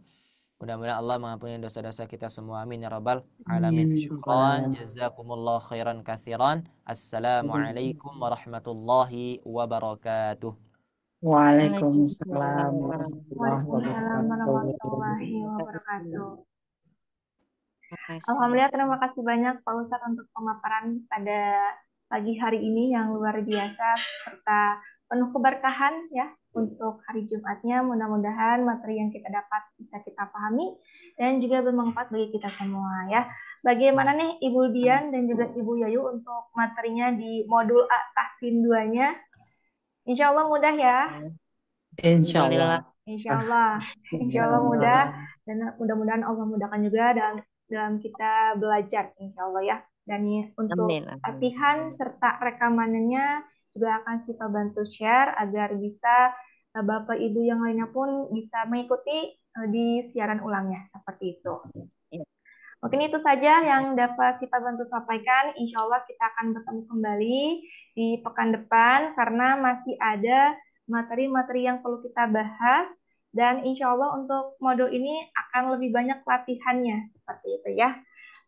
Mudah-mudahan Allah mengampuni dosa-dosa kita semua. Amin ya rabbal alamin. Amin. Syukran, jazakumullah khairan katsiran. Assalamualaikum warahmatullahi wabarakatuh. Waalaikumsalam Waalaikumsalam warahmatullahi Waalaikumsalam wabarakatuh. warahmatullahi wabarakatuh. Makasih. Alhamdulillah, terima kasih banyak Pak Ustadz untuk pemaparan pada pagi hari ini yang luar biasa serta penuh keberkahan ya untuk hari Jumatnya. Mudah-mudahan materi yang kita dapat bisa kita pahami dan juga bermanfaat bagi kita semua ya. Bagaimana nih Ibu Dian dan juga Ibu Yayu untuk materinya di modul A tahsin 2-nya? Insya Allah mudah ya. Insya Alhamdulillah. Allah. Insya Allah, insya Allah mudah dan mudah-mudahan Allah mudahkan juga dalam kita belajar, insya Allah ya. Dan untuk Amin. latihan serta rekamannya juga akan kita bantu share agar bisa Bapak Ibu yang lainnya pun bisa mengikuti di siaran ulangnya seperti itu. Ya. Mungkin itu saja yang dapat kita bantu sampaikan. Insya Allah kita akan bertemu kembali di pekan depan karena masih ada materi-materi yang perlu kita bahas. Dan insya Allah untuk modul ini akan lebih banyak latihannya. Seperti itu ya.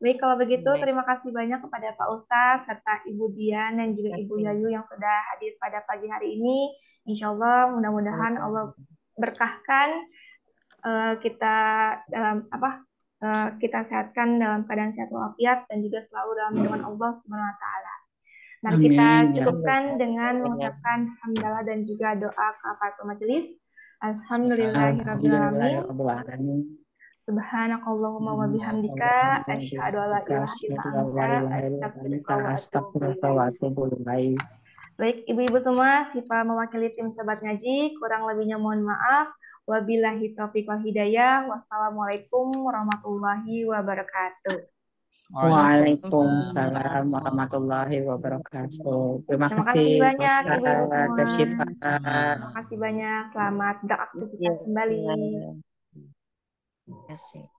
Baik, kalau begitu Baik. terima kasih banyak kepada Pak Ustadz serta Ibu Dian dan juga Ibu Terima Yayu yang sudah hadir pada pagi hari ini. Insya Allah mudah-mudahan Allah berkahkan kita dalam kita sehatkan dalam keadaan sehat walafiat dan juga selalu dalam lindungan Allah Subhanahu wa taala. Mari kita Amin. Ya. cukupkan dengan kasih. mengucapkan hamdalah dan juga doa kafaratul majelis. Alhamdulillahirabbil alamin. Alhamdulillahirrahmanirrahim. Subhanakallahumma wa bihamdika asyhadu an la ilaha illa anta astaghfiruka wa atubu ilaik. Baik, Ibu-ibu semua, Sifa mewakili tim Sobat Ngaji, kurang lebihnya mohon maaf. Wabillahi taufiq wal hidayah. Wassalamualaikum warahmatullahi wabarakatuh. Waalaikumsalam warahmatullahi wabarakatuh. Terima Terima kasih kasih banyak Ustaz Ibu-ibu semua. Syifa. Terima kasih banyak. Selamat beraktivitas kembali. Terima kasih.